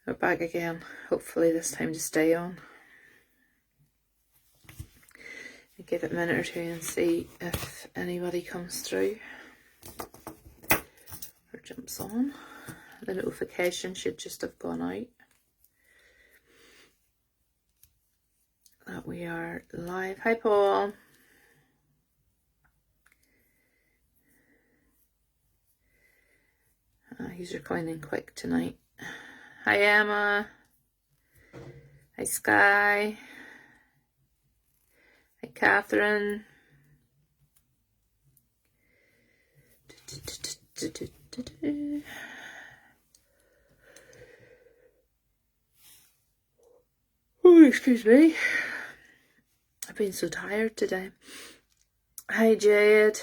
We're back again, hopefully this time to stay on. I'll give it a minute or two and see if anybody comes through or jumps on. The notification should just have gone out that we are live. Hi Paul. He's reclining quick tonight. Hi Emma. Hi Sky. Hi Catherine. Oh, excuse me. I've been so tired today. Hi Jade.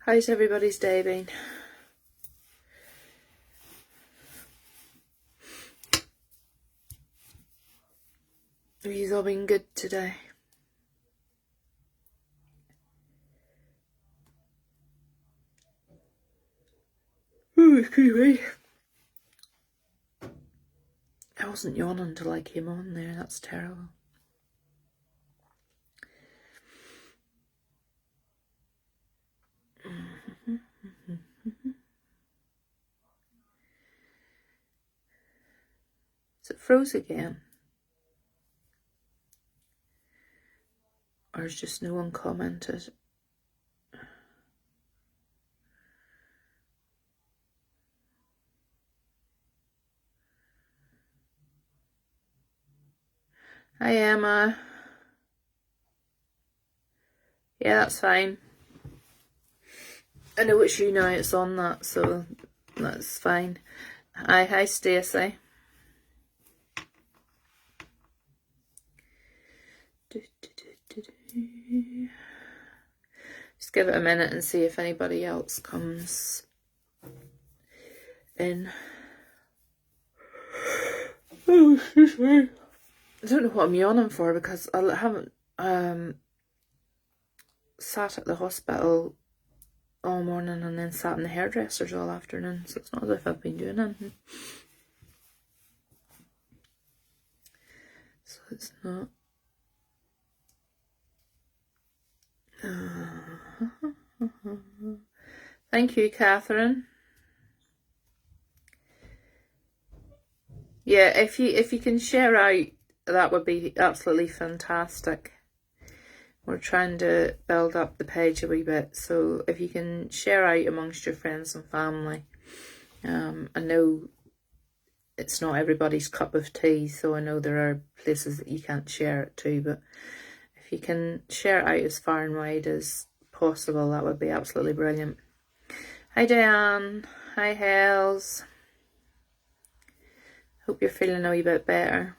How's everybody's day been? Have you all been good today? Oh, excuse me. I wasn't yawning until I came on there. That's terrible. Is it froze again? Or is just no one commented? Hi Emma. Yeah, that's fine. I know it's you now, it's on that, so that's fine. Hi Stacey. Just give it a minute and see if anybody else comes in. Oh, excuse me. I don't know what I'm yawning for because I haven't sat at the hospital all morning and then sat in the hairdressers all afternoon, so it's not as if I've been doing anything. So it's not. Thank you, Catherine. Yeah, if you can share out, that would be absolutely fantastic. We're trying to build up the page a wee bit, so if you can share out amongst your friends and family. I know it's not everybody's cup of tea, so I know there are places that you can't share it to, but if you can share it out as far and wide as possible, that would be absolutely brilliant. Hi Diane. Hi Hells. Hope you're feeling a wee bit better.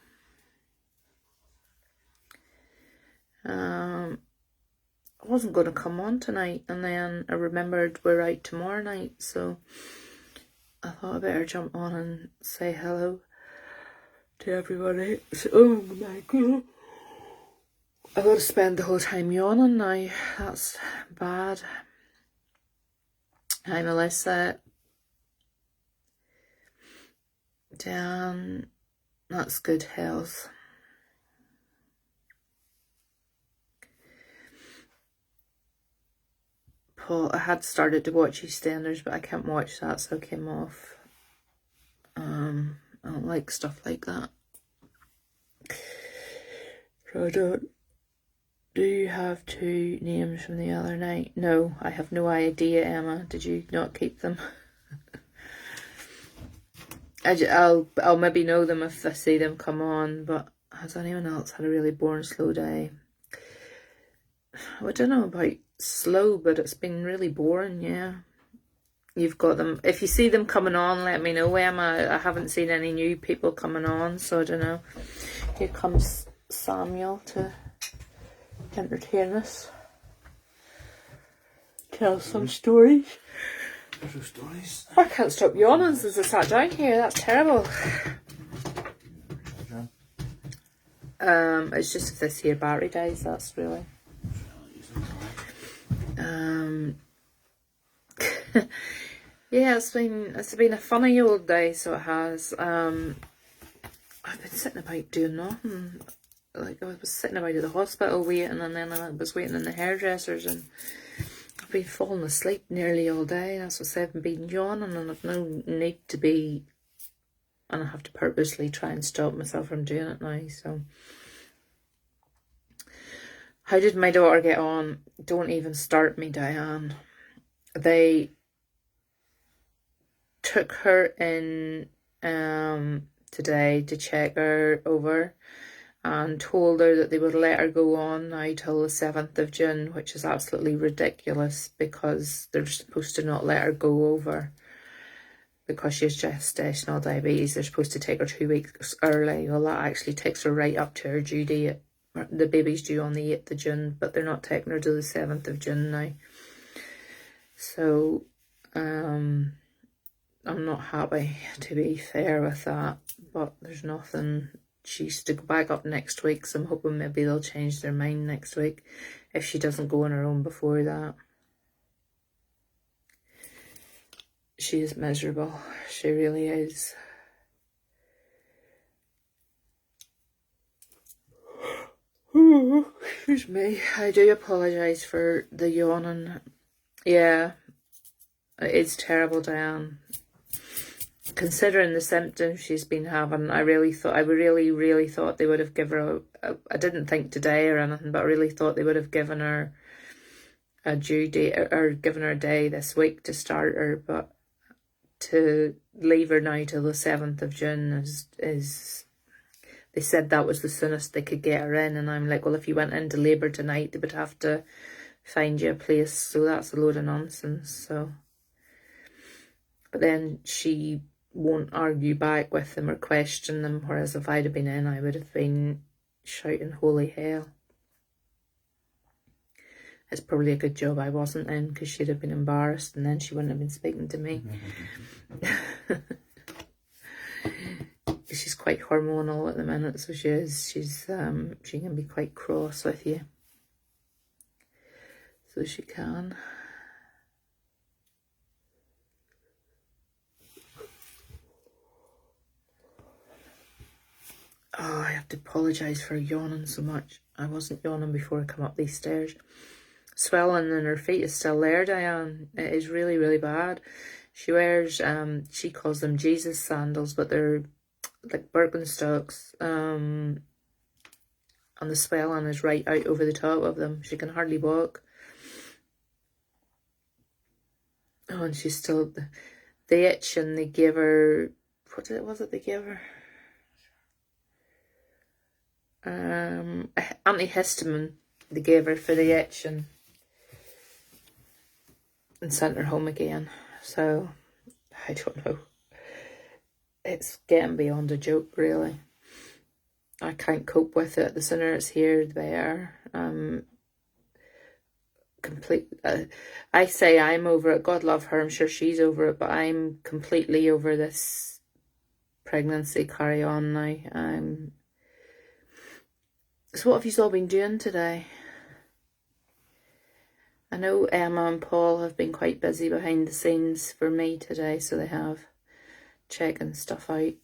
I wasn't going to come on tonight, and then I remembered we're out tomorrow night, so I thought I better jump on and say hello to everybody. So, oh my god, I've got to spend the whole time yawning now. That's bad. Hi Melissa. Dan, that's good health. Paul, I had started to watch EastEnders, but I can't watch that, so I came off. I don't like stuff like that. So I don't. Do you have 2 names from the other night? No, I have no idea, Emma. Did you not keep them? I'll maybe know them if I see them come on, but has anyone else had a really boring, slow day? I don't know about slow, but it's been really boring, yeah. You've got them. If you see them coming on, let me know, Emma. I haven't seen any new people coming on, so I don't know. Here comes Samuel to entertain us. Tell some stories. Stories. I can't stop yawning since I sat down here. That's terrible. It's just if this here battery dies, that's really. Yeah, it's been a funny old day, so it has. I've been sitting about doing nothing. Like, I was sitting about at the hospital waiting, and then I was waiting in the hairdressers, and I've been falling asleep nearly all day. That's what I've been yawning, and I've no need to be, and I have to purposely try and stop myself from doing it now. So, how did my daughter get on? Don't even start me, Diane. They took her in today to check her over and told her that they would let her go on now till the 7th of June, which is absolutely ridiculous because they're supposed to not let her go over because she has gestational diabetes. They're supposed to take her 2 weeks early. Well, that actually takes her right up to her due date. The baby's due on the 8th of June, but they're not taking her to the 7th of June now. So, I'm not happy, to be fair with that, but there's nothing. She's to go back up next week, so I'm hoping maybe they'll change their mind next week if she doesn't go on her own before that. She is miserable. She really is. Excuse me. I do apologise for the yawning. Yeah, it's terrible, Diane. Considering the symptoms she's been having, I really thought they would have given her I didn't think today or anything, but I really thought they would have given her a due date or given her a day this week to start her, but to leave her now till the 7th of June is they said that was the soonest they could get her in, and I'm like, well, if you went into labour tonight, they would have to find you a place, so that's a load of nonsense. So, but then she won't argue back with them or question them, whereas if I'd have been in, I would have been shouting holy hell. It's probably a good job I wasn't in, because she'd have been embarrassed and then she wouldn't have been speaking to me. She's quite hormonal at the minute, so she is. She can be quite cross with you. So she can. Oh, I have to apologise for yawning so much. I wasn't yawning before I come up these stairs. Swelling in her feet is still there, Diane. It is really, really bad. She wears, she calls them Jesus sandals, but they're like Birkenstocks. And the swelling is right out over the top of them. She can hardly walk. Oh, and she's still, the itch, and they gave her, what was it they gave her? Antihistamine they gave her for the itch, and sent her home again. So I don't know. It's getting beyond a joke, really. I can't cope with it. The sooner it's here, the better. I say I'm over it. God love her. I'm sure she's over it, but I'm completely over this pregnancy carry on now. So what have you all been doing today? I know Emma and Paul have been quite busy behind the scenes for me today, so they have, checking stuff out.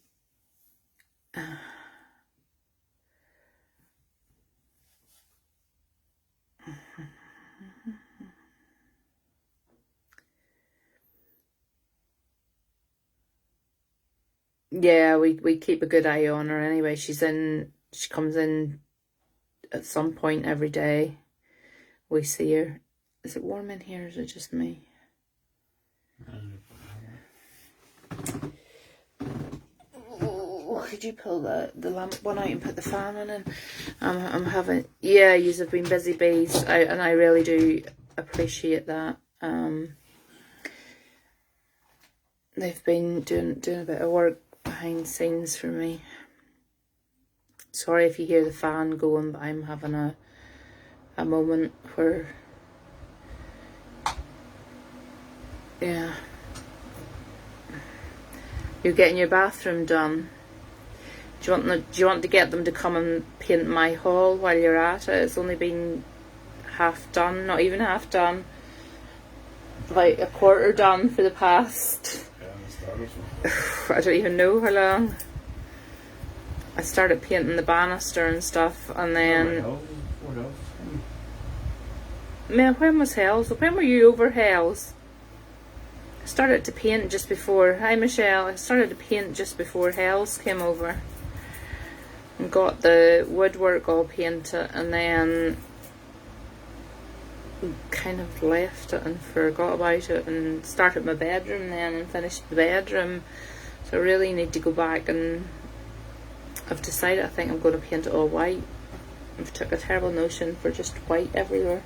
Yeah, we keep a good eye on her anyway. She comes in at some point every day. We see her. Is it warm in here, or is it just me? Oh, could you pull the lamp one out and put the fan on in? I'm having, yeah, yous have been busy bees, and I really do appreciate that. They've been doing a bit of work behind the scenes for me. Sorry if you hear the fan going, but I'm having a moment where, yeah, you're getting your bathroom done. Do you want to get them to come and paint my hall while you're at it? It's only been half done, not even half done. like a quarter done for the past, I don't even know how long. I started painting the banister and stuff, and then... Man, when was Hells? When were you over Hells? I started to paint just before... Hi Michelle, I started to paint just before Hells came over. And got the woodwork all painted, and then kind of left it and forgot about it, and started my bedroom then and finished the bedroom. So I really need to go back, and I've decided I think I'm going to paint it all white. I've took a terrible notion for just white everywhere.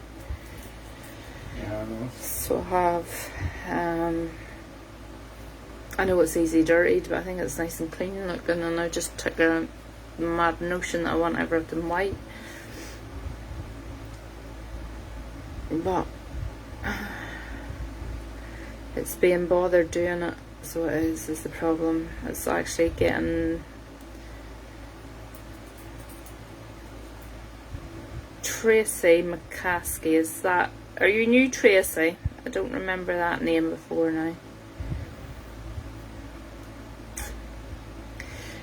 Yeah, I know. So I have, I know it's easy dirtied, but I think it's nice and clean looking, and I just took a mad notion that I want everything white. But it's being bothered doing it, so it is the problem. It's actually getting... Tracy McCaskey, is that... Are you new, Tracy? I don't remember that name before now.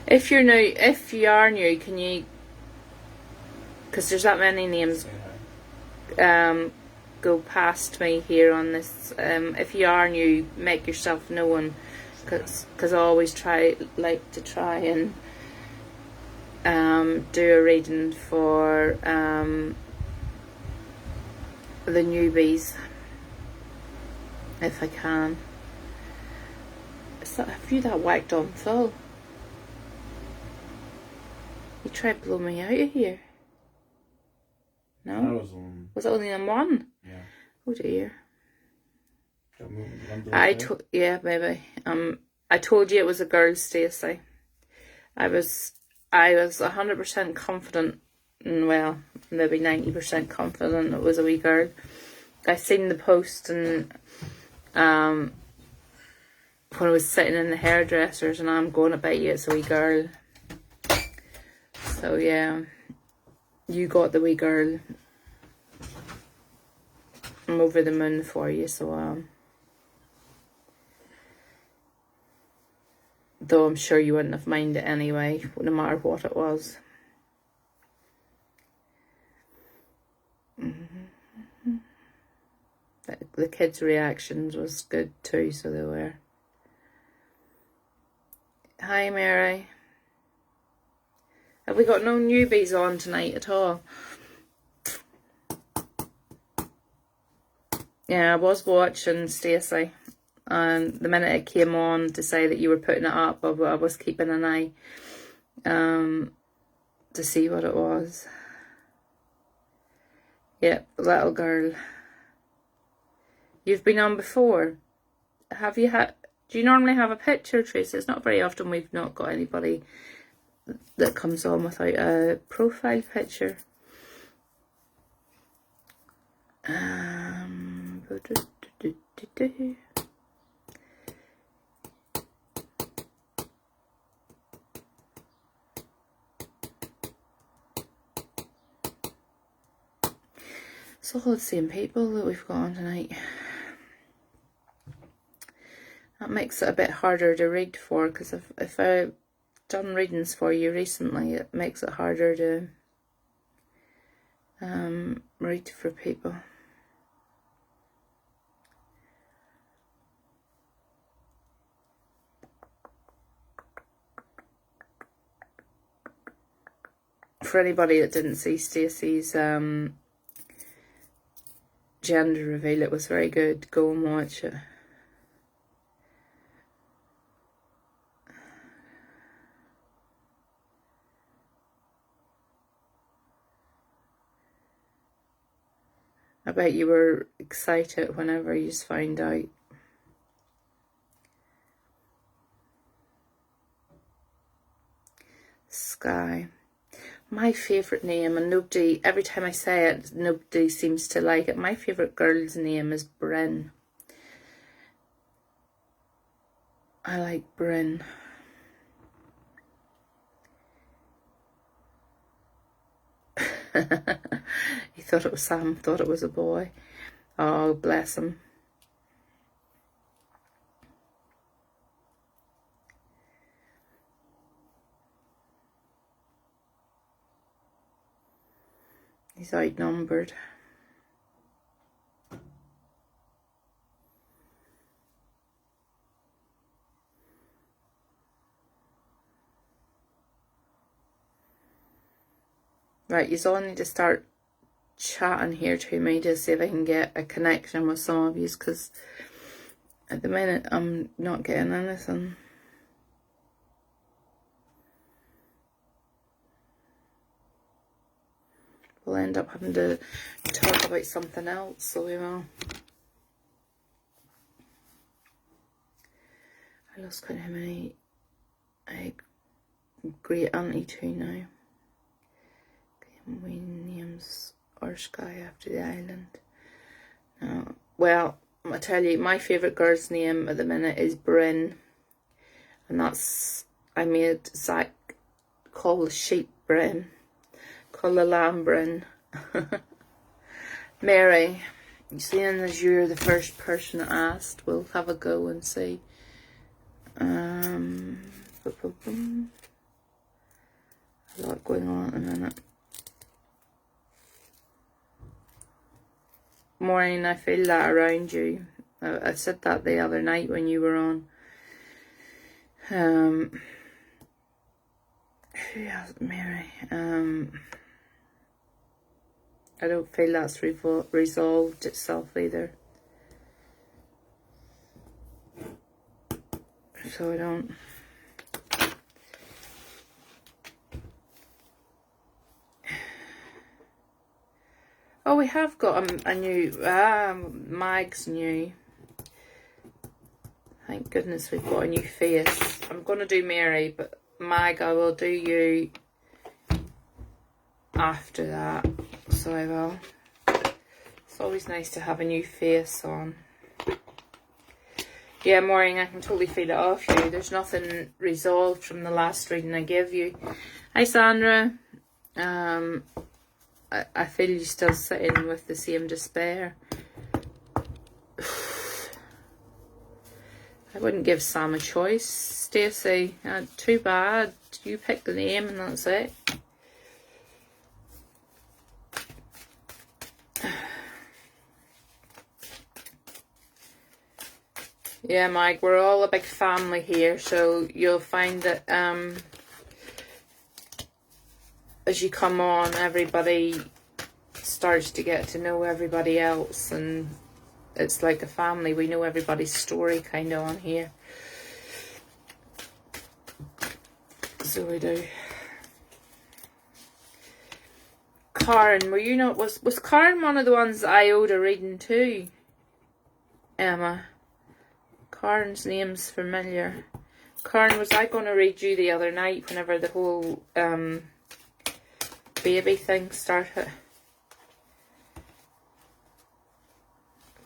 If you're new, if you are new, can you... Because there's that many names go past me here on this. If you are new, make yourself known, because I always like to try and do a reading for the newbies if I can. Is that, have you that whacked on full? You tried to blow me out of here. No? Was it only on one? Yeah. Oh dear. Yeah, maybe. I told you it was a girl, Stacey. I was 100% confident, well, maybe 90% confident it was a wee girl. I seen the post, and when I was sitting in the hairdressers, and I'm going to bet you it's a wee girl. So yeah, you got the wee girl. I'm over the moon for you, so though I'm sure you wouldn't have minded anyway, no matter what it was. The kids' reactions was good too, so they were. Hi Mary. Have we got no newbies on tonight at all? Yeah, I was watching, Stacey, and the minute it came on to say that you were putting it up, I was keeping an eye to see what it was. Yep, little girl. You've been on before? Have you had... Do you normally have a picture, Tracy? It's not very often we've not got anybody that comes on without a profile picture. It's all the same people that we've got on tonight. That makes it a bit harder to read for, because if I've done readings for you recently, it makes it harder to read for people. For anybody that didn't see Stacey's gender reveal, it was very good. Go and watch it. I bet you were excited whenever you found out. Sky. My favourite name, and nobody, every time I say it, nobody seems to like it. My favourite girl's name is Bryn. I like Bryn. He thought it was Sam, thought it was a boy. Oh, bless him. He's outnumbered. Right, you all need to start chatting here to me to see if I can get a connection with some of you, because at the minute I'm not getting anything. We'll end up having to talk about something else, so we will. I lost count how many great auntie to now. Williams or Sky after the island. No. Well, I tell you, my favourite girl's name at the minute is Bryn. And that's, I made Zach call the sheep Bryn. Call the lamb Bryn. Mary, seeing as you're the first person asked, we'll have a go and see. A lot going on at the minute. Maureen, I feel that around you. I said that the other night when you were on. Who else? Mary. I don't feel that's resolved itself either. So I don't. Oh, we have got a new, Mag's new. Thank goodness we've got a new face. I'm going to do Mary, but Mag, I will do you after that. So I will. It's always nice to have a new face on. Yeah, Maureen, I can totally feel it off you. There's nothing resolved from the last reading I gave you. Hi, Sandra. I feel you're still sitting with the same despair. I wouldn't give Sam a choice, Stacey. Too bad. You pick the name and that's it. Yeah, Mike, we're all a big family here, so you'll find that as you come on, everybody starts to get to know everybody else, and it's like a family. We know everybody's story kind of on here. So we do. Karen, were you not, was Karen one of the ones that I owed a reading to? Emma. Karen's name's familiar. Karen, was I going to read you the other night whenever the whole baby thing started?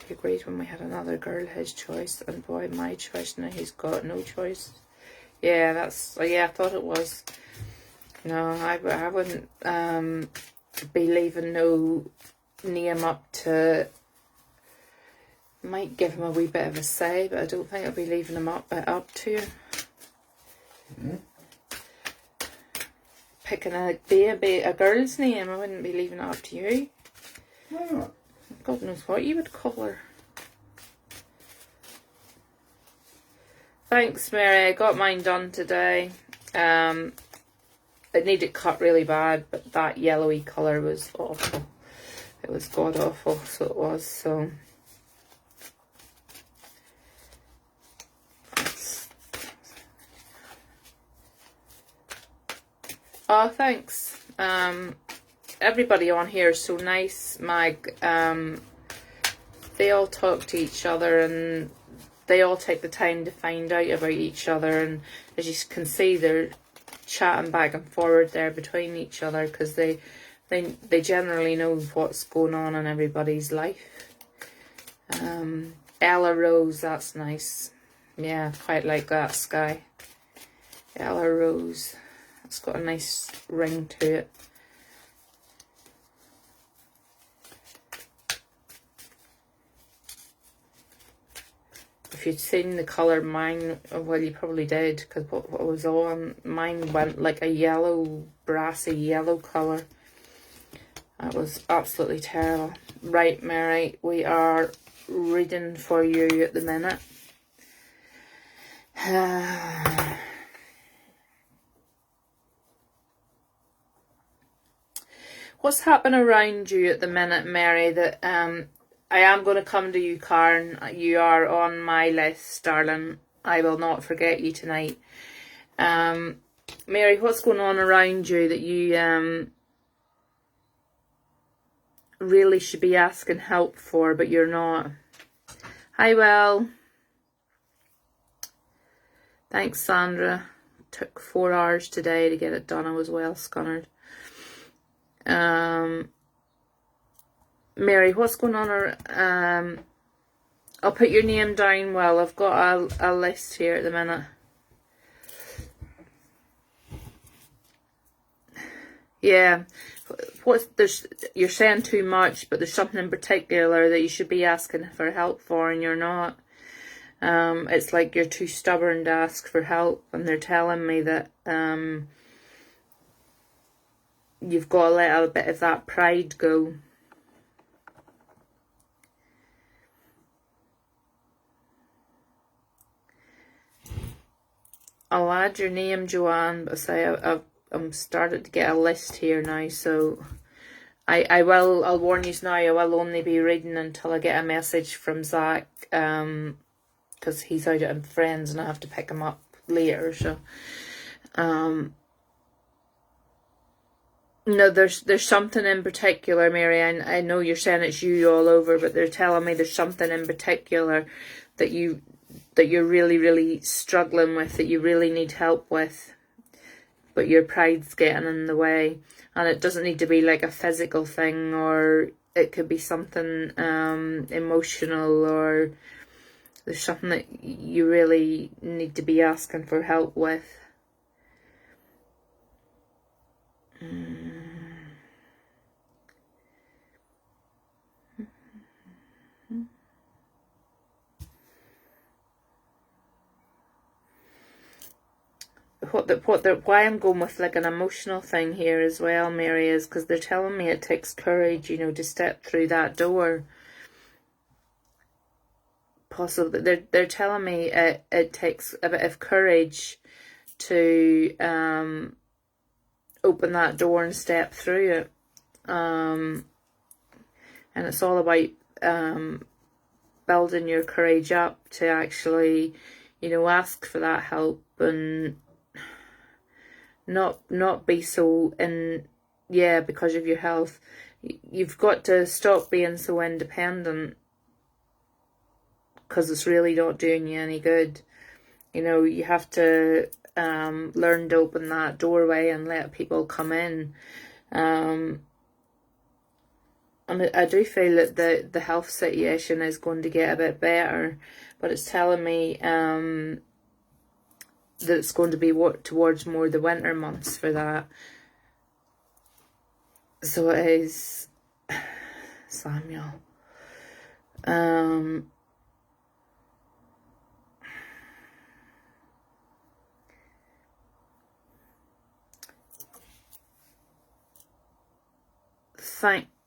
We agreed when we had another girl, his choice, and boy, my choice. Now he's got no choice. Yeah, that's, yeah, I thought it was. No, I wouldn't be leaving no name up to. Might give him a wee bit of a say, but I don't think I'll be leaving him up to you. Mm-hmm. Picking a baby, a girl's name, I wouldn't be leaving it up to you. Why not? God knows what you would call her. Thanks, Mary. I got mine done today. It needed cut really bad, but that yellowy colour was awful. It was god awful, so it was. So. Oh, thanks. Everybody on here is so nice, Mag. They all talk to each other and they all take the time to find out about each other. And as you can see, they're chatting back and forward there between each other because they generally know what's going on in everybody's life. Ella Rose, that's nice. Yeah, quite like that, Sky. Ella Rose. It's got a nice ring to it. If you'd seen the colour mine, well, you probably did, because what was on, mine went like a yellow, brassy yellow colour. That was absolutely terrible. Right, Mary, we are reading for you at the minute. What's happening around you at the minute, Mary, that I am going to come to you, Karen. You are on my list, darling. I will not forget you tonight. Mary, what's going on around you that you really should be asking help for, but you're not? Hi, Well. Thanks, Sandra. Took 4 hours today to get it done. I was well scunnered. Mary, what's going on? I'll put your name down. Well, I've got a list here at the minute. Yeah, you're saying too much, but there's something in particular that you should be asking for help for, and you're not. It's like you're too stubborn to ask for help, and they're telling me that you've got to let a bit of that pride go. I'll add your name, Joanne, but I'm started to get a list here now, so I'll warn you now, I will only be reading until I get a message from Zach, because he's out at friends and I have to pick him up later, so no, there's something in particular, Mary. I know you're saying it's you all over, but they're telling me there's something in particular that you're really, really struggling with, that you really need help with, but your pride's getting in the way. And it doesn't need to be like a physical thing, or it could be something emotional, or there's something that you really need to be asking for help with. Why I'm going with like an emotional thing here as well, Mary, is because they're telling me it takes courage, to step through that door. Possibly, they're telling me it takes a bit of courage to open that door and step through it. And it's all about building your courage up to actually, ask for that help, and not be so because of your health. You've got to stop being so independent, because it's really not doing you any good. You have to learn to open that doorway and let people come in. And I do feel that the health situation is going to get a bit better, but it's telling me that it's going to be towards more the winter months for that. So it is Samuel.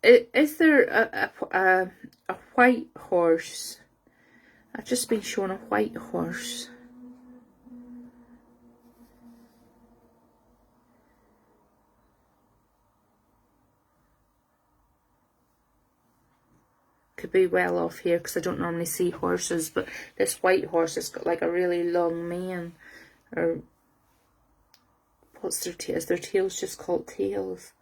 Is there a white horse? I've just been shown a white horse. Could be well off here because I don't normally see horses, but this white horse has got like a really long mane, or what's their tail? Is their tails just called tails?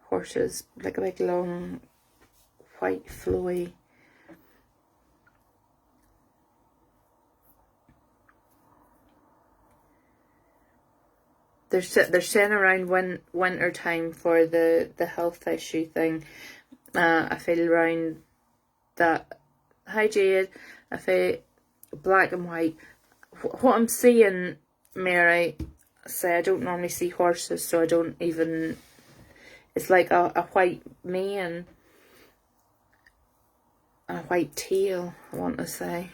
Horses, like a big long white flowy. They're saying around winter time for the health issue thing. I feel around that. Hi Jade. I feel black and white. What I'm seeing, Mary, say I don't normally see horses, so I don't even. It's like a white mane, a white tail, I want to say.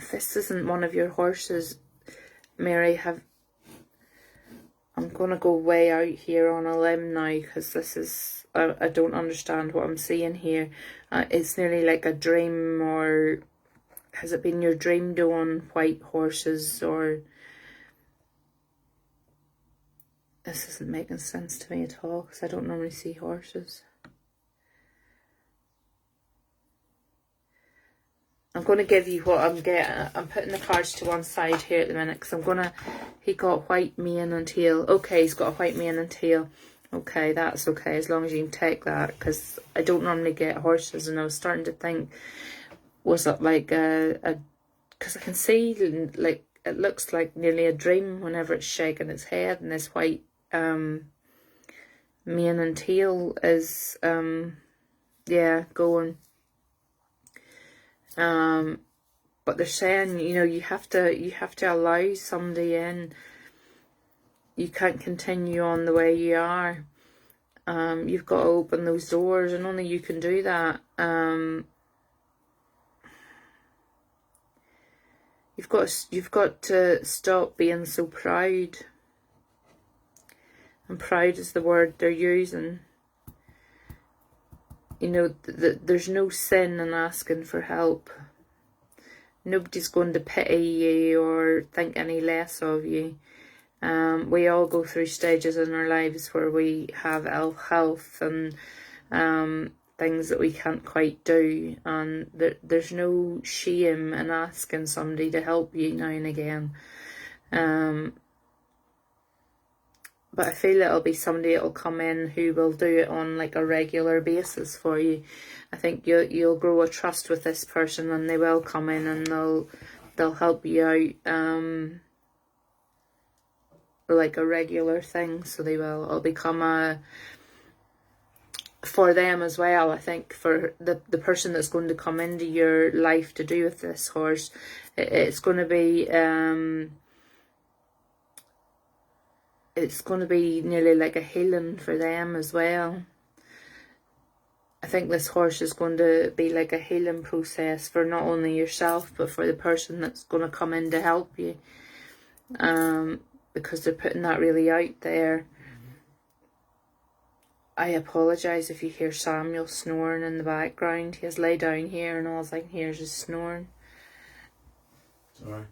if this isn't one of your horses, Mary, I'm going to go way out here on a limb now, because this is, I don't understand what I'm seeing here. It's nearly like a dream, or has it been your dream to own white horses, or... This isn't making sense to me at all, because I don't normally see horses. I'm going to give you what I'm getting. I'm putting the cards to one side here at the minute, because he got white mane and tail. Okay, he's got a white mane and tail. Okay, that's okay, as long as you can take that, because I don't normally get horses, and I was starting to think, was it like because I can see, like, it looks like nearly a dream whenever it's shaking its head, and this white mane and tail is yeah, going. But they're saying, you know, you have to allow somebody in. You can't continue on the way you are. You've got to open those doors, and only you can do that. You've got to stop being so proud. And proud is the word they're using. You know, there's no sin in asking for help. Nobody's going to pity you or think any less of you. We all go through stages in our lives where we have ill health and things that we can't quite do. And there's no shame in asking somebody to help you now and again. But I feel it'll be somebody that'll come in who will do it on like a regular basis for you. I think you'll grow a trust with this person, and they will come in and they'll help you out like a regular thing. So they will. It'll become for them as well. I think for the person that's going to come into your life to do with this horse, it's going to be nearly like a healing for them as well. I think this horse is going to be like a healing process for not only yourself, but for the person that's going to come in to help you. Because they're putting that really out there. I apologise if you hear Samuel snoring in the background. He has laid down here, and all I can hear is his snoring. Sorry.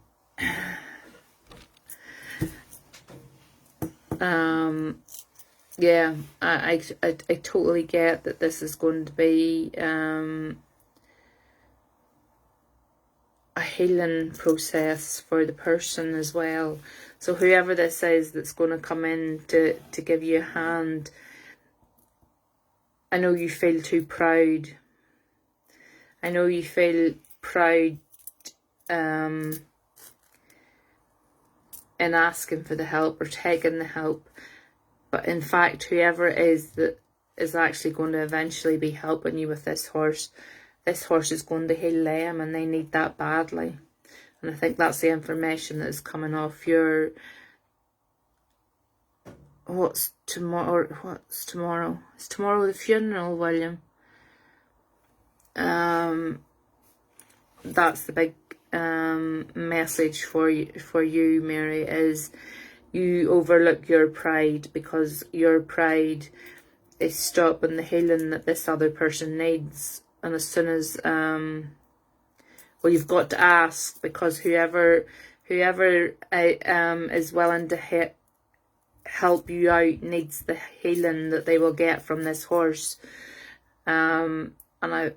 Yeah, I totally get that this is going to be a healing process for the person as well. So whoever this is that's going to come in to give you a hand, I know you feel too proud. I know you feel proud in asking for the help or taking the help. But in fact, whoever it is that is actually going to eventually be helping you with this horse is going to heal them, and they need that badly. And I think that's the information that is coming off your... What's tomorrow? Is tomorrow the funeral, William? That's the big message for you, Mary, is you overlook your pride, because your pride is stopping the healing that this other person needs. And as soon as well, you've got to ask, because whoever is willing to help you out needs the healing that they will get from this horse. And I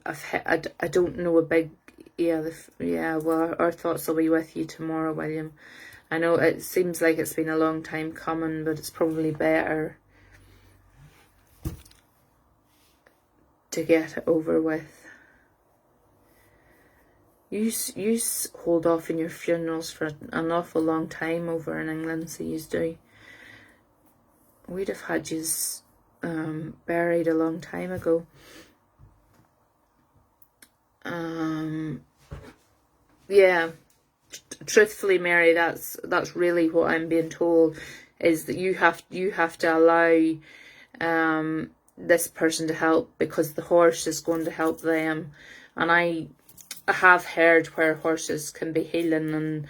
don't know a big... well, our thoughts will be with you tomorrow, William. I know it seems like it's been a long time coming, but it's probably better to get it over with. You hold off in your funerals for an awful long time over in England, so you do. We'd have had you buried a long time ago. Yeah, truthfully, Mary, that's really what I'm being told, is that you have to allow this person to help, because the horse is going to help them. And I have heard where horses can be healing, and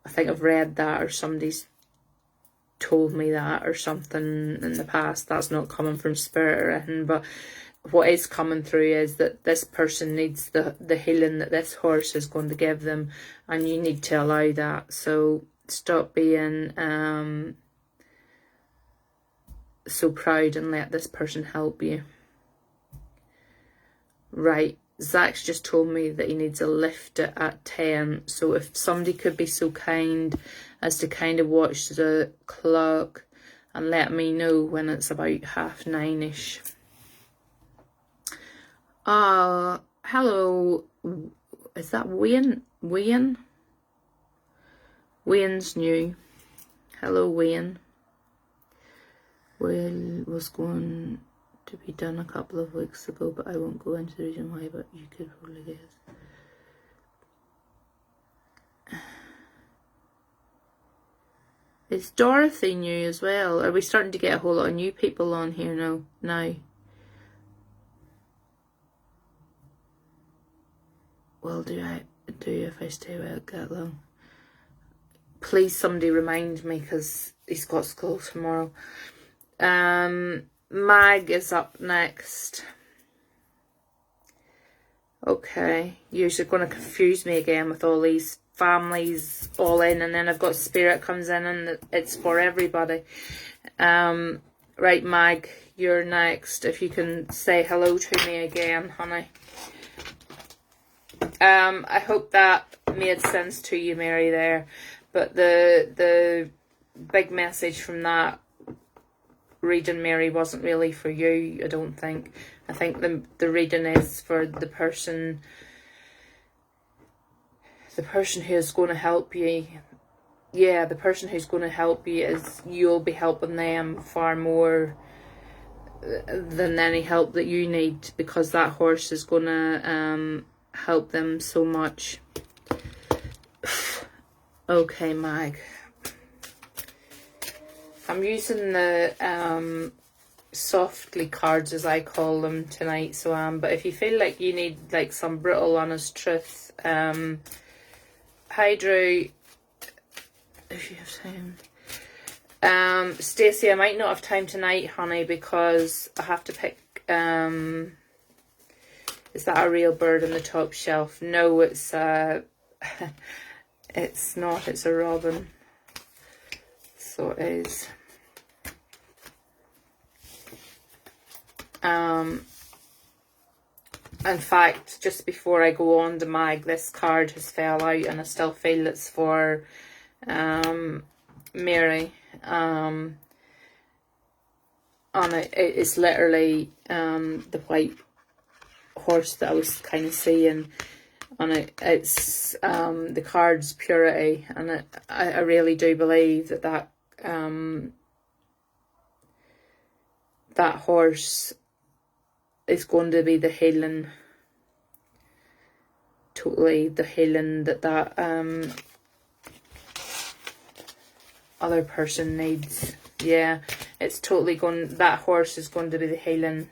I think I've read that, or somebody's told me that or something in the past. That's not coming from spirit or anything, but what is coming through is that this person needs the healing that this horse is going to give them, and you need to allow that. So stop being so proud and let this person help you. Right, Zach's just told me that he needs a lift at 10, so if somebody could be so kind as to kind of watch the clock and let me know when it's about 9:30ish. Hello, is that Wayne? Wayne's new. Hello, Wayne. Well, was going to be done a couple of weeks ago, but I won't go into the reason why, but you could probably guess. Is Dorothy new as well? Are we starting to get a whole lot of new people on here now? Well, do if I stay away that long? Please, somebody remind me, because he's got school tomorrow. Mag is up next. Okay, you're going to confuse me again with all these families all in, and then I've got Spirit comes in and it's for everybody. Right, Mag, you're next. If you can say hello to me again, honey. I hope that made sense to you, Mary, there. But the big message from that reading, Mary, wasn't really for you, I don't think. I think the reading is for the person who is going to help you. Yeah, the person who's going to help you, is you'll be helping them far more than any help that you need, because that horse is going to help them so much. Okay, Mag. I'm using the softly cards, as I call them, tonight, so but if you feel like you need like some brutal honest truth, hi Drew, if you have time. Stacey, I might not have time tonight, honey, because I have to pick, is that a real bird on the top shelf? No, it's it's not, it's a robin. So it is. In fact, just before I go on to Mag, this card has fell out, and I still feel it's for Mary. And it's literally the white horse that I was kind of seeing. And it's the card's purity, and I really do believe that that horse is going to be the healing, totally the healing that other person needs. Yeah, it's totally that horse is going to be the healing.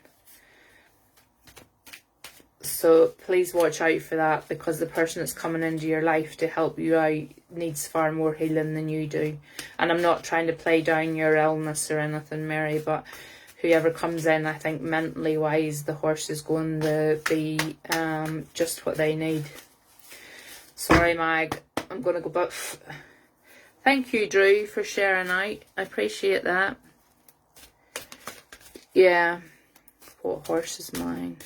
So please watch out for that, because the person that's coming into your life to help you out needs far more healing than you do. And I'm not trying to play down your illness or anything, Mary, but whoever comes in, I think mentally wise, the horse is going to be just what they need. Sorry, Mag, I'm going to go back. Thank you, Drew, for sharing out. I appreciate that. Yeah, what horse is mine?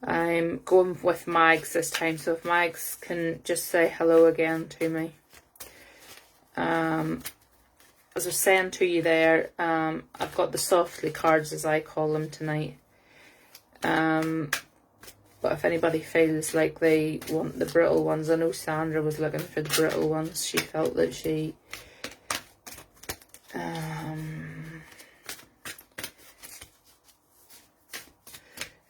I'm going with Mags this time, so if Mags can just say hello again to me. As I was saying to you there, I've got the softly cards, as I call them, tonight. But if anybody feels like they want the brittle ones, I know Sandra was looking for the brittle ones. She felt that she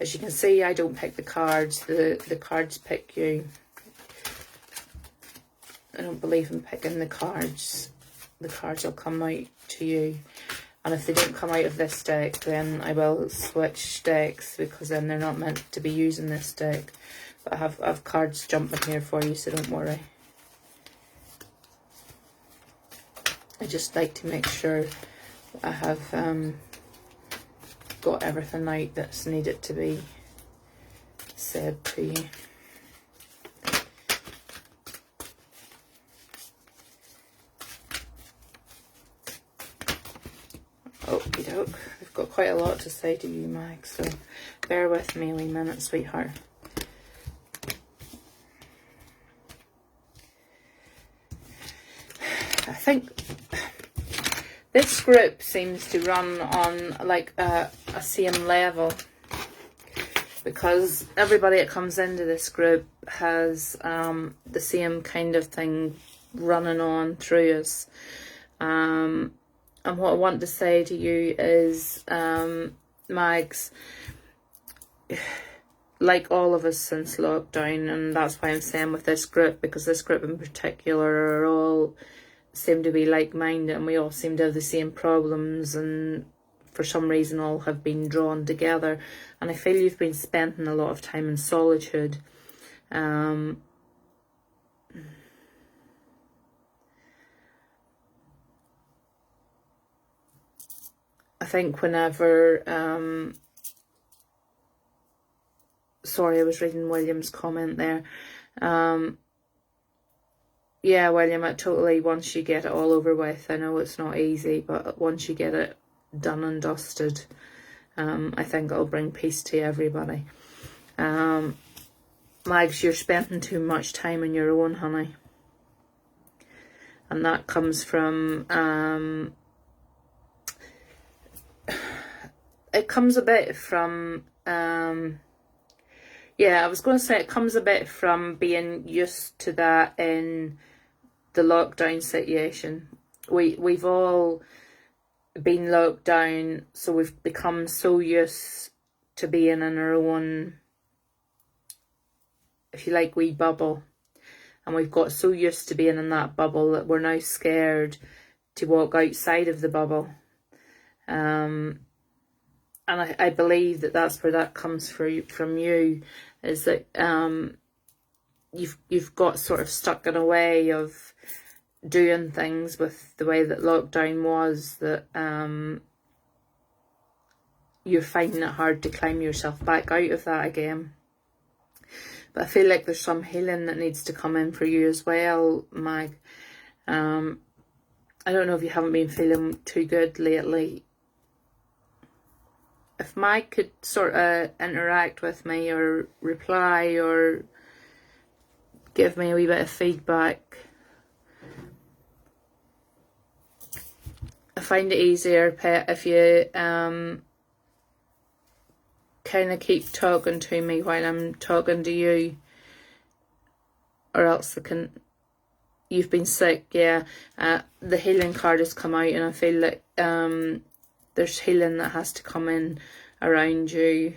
as you can see, I don't pick the cards, the cards pick you. I don't believe in picking the cards. The cards will come out to you. And if they don't come out of this deck, then I will switch decks, because then they're not meant to be using this deck. But I've cards jumping here for you, so don't worry. I just like to make sure I have got everything out that's needed to be said to you. Okie doke. We've got quite a lot to say to you, Mag, so bear with me a wee minute, sweetheart. I think this group seems to run on like a same level, because everybody that comes into this group has the same kind of thing running on through us. And what I want to say to you is, Mags, like all of us since lockdown, and that's why I'm saying with this group, because this group in particular are all seem to be like-minded, and we all seem to have the same problems, and for some reason all have been drawn together. And I feel you've been spending a lot of time in solitude. I think whenever, sorry, I was reading William's comment there. Yeah, William, it totally, once you get it all over with, I know it's not easy, but once you get it done and dusted, I think it'll bring peace to everybody. Mags, you're spending too much time on your own, honey. And that comes from, it comes a bit from, yeah, I was going to say it comes a bit from being used to that in the lockdown situation. We've all been locked down, so we've become so used to being in our own, if you like, wee bubble. And we've got so used to being in that bubble that we're now scared to walk outside of the bubble. And I believe that that's where that comes from you, is that you've got sort of stuck in a way of doing things with the way that lockdown was, that you're finding it hard to climb yourself back out of that again. But I feel like there's some healing that needs to come in for you as well, Mag. I don't know if you haven't been feeling too good lately. If Mike could sort of interact with me or reply or give me a wee bit of feedback. I find it easier, Pet, if you kind of keep talking to me while I'm talking to you, or else you've been sick, yeah. The healing card has come out, and I feel like there's healing that has to come in around you.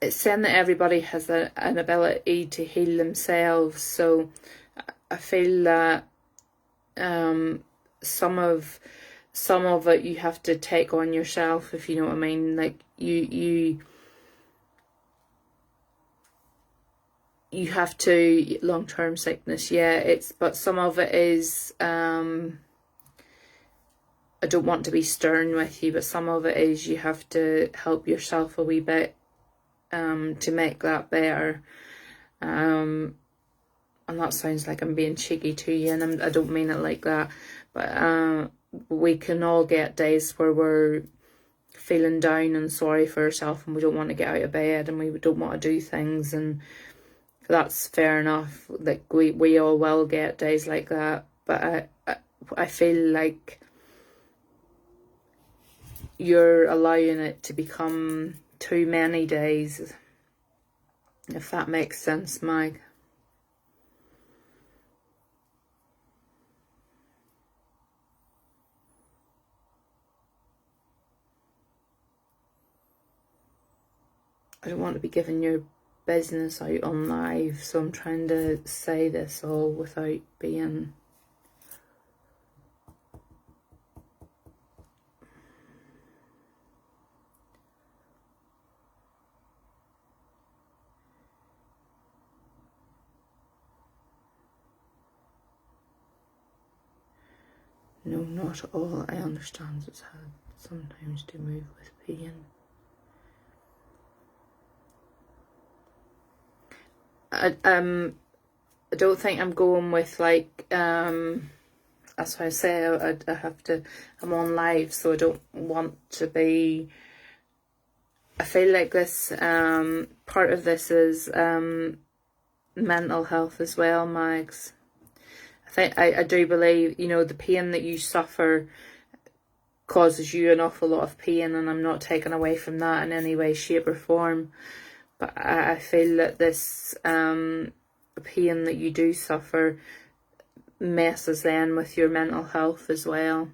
It's saying that everybody has an ability to heal themselves, so I feel that some of it you have to take on yourself, if you know what I mean. Like you have to, long-term sickness, yeah, but some of it is, I don't want to be stern with you, but some of it is you have to help yourself a wee bit to make that better. And that sounds like I'm being cheeky to you, and I don't mean it like that, but we can all get days where we're feeling down and sorry for ourselves, and we don't want to get out of bed, and we don't want to do things, and that's fair enough. Like we all will get days like that, but I feel like you're allowing it to become too many days, if that makes sense, Mike. I don't want to be giving your business out on live, so I'm trying to say this all without being No, not at all. I understand it's hard sometimes to move with pain. I don't think I'm going with like that's why I say I have to, I'm on live, so I don't want to be, I feel like this part of this is mental health as well, Mags. I do believe, you know, the pain that you suffer causes you an awful lot of pain, and I'm not taking away from that in any way, shape or form. But I feel that this pain that you do suffer messes then with your mental health as well.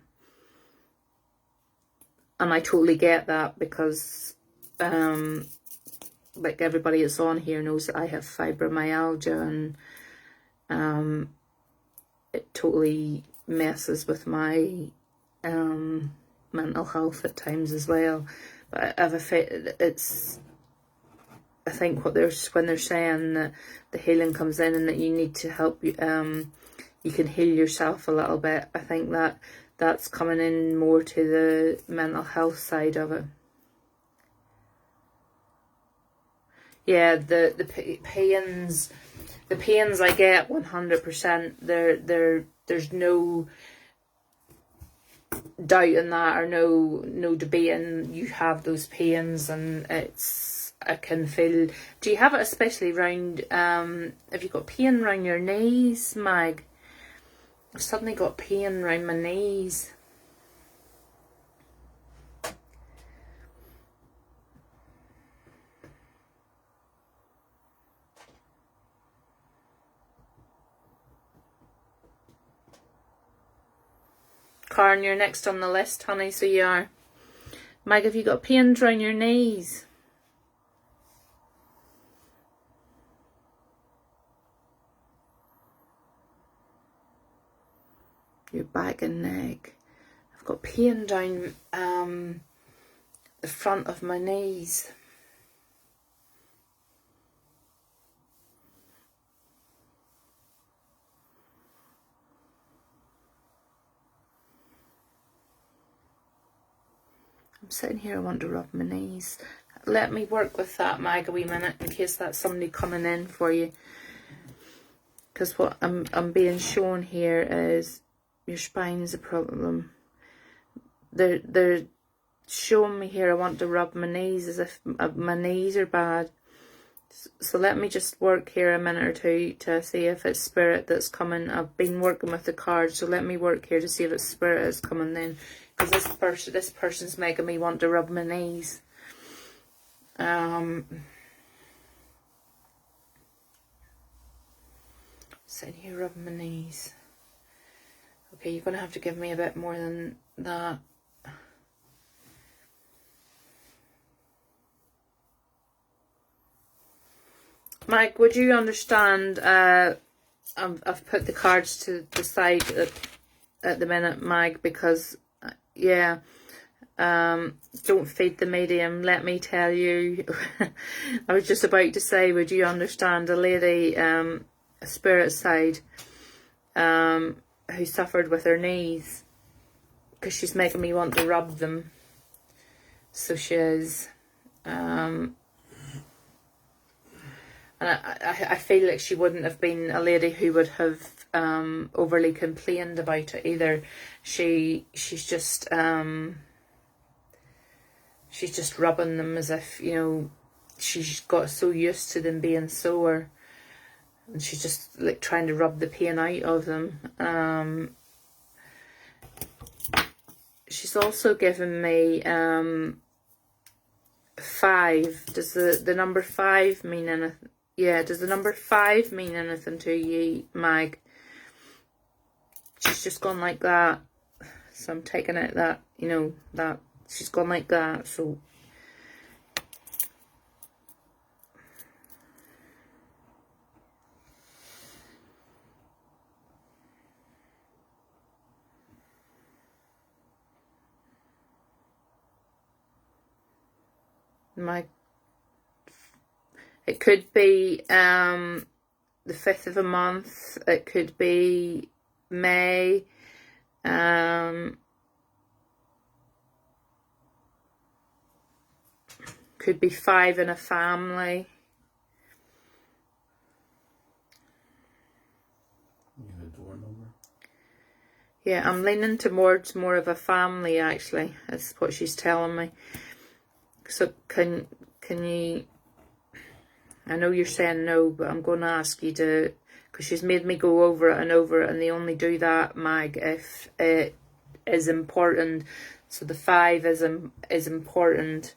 And I totally get that, because like everybody that's on here knows that I have fibromyalgia, and it totally messes with my mental health at times as well. But it's, I think what when they're saying that the healing comes in and that you need to help you can heal yourself a little bit, I think that that's coming in more to the mental health side of it. Yeah, the pains I get 100%. There's no doubt in that, or no debating. You have those pains, and I can feel. Do you have it especially round? Have you got pain around your knees, Mag? I've suddenly got pain around my knees. Karen, you're next on the list, honey, so you are. Mag, have you got pains around your knees? Your back and neck. I've got pain down the front of my knees. I'm sitting here, I want to rub my knees. Let me work with that, Mag, a wee minute, in case that's somebody coming in for you. Because what I'm being shown here is your spine's a problem. They're showing me here I want to rub my knees as if my knees are bad. So let me just work here a minute or two to see if it's spirit that's coming. I've been working with the cards, so let me work here to see if it's spirit that's coming then. Because this person's making me want to rub my knees. Sitting here rubbing my knees. Okay, you're going to have to give me a bit more than that. Mike, would you understand, I've put the cards to the side at the minute, Mike, because, yeah, don't feed the medium, let me tell you. I was just about to say, would you understand a lady, a spirit side, who suffered with her knees, because she's making me want to rub them. So she is. And I feel like she wouldn't have been a lady who would have overly complained about it either. She's just rubbing them as if, you know, she's got so used to them being sore, and she's just like trying to rub the pain out of them. She's also given me 5. Does the number 5 mean anything? Yeah, does the number 5 mean anything to you, Mag? She's just gone like that. So I'm taking it that, you know, that she's gone like that. So it could be the 5th of a month, it could be May, Could be 5 in a family. You have a door number? Yeah, I'm leaning towards more of a family, actually. That's what she's telling me. So can you... I know you're saying no, but I'm going to ask you to... Because she's made me go over it, and they only do that, Mag, if it is important. So the 5 is important.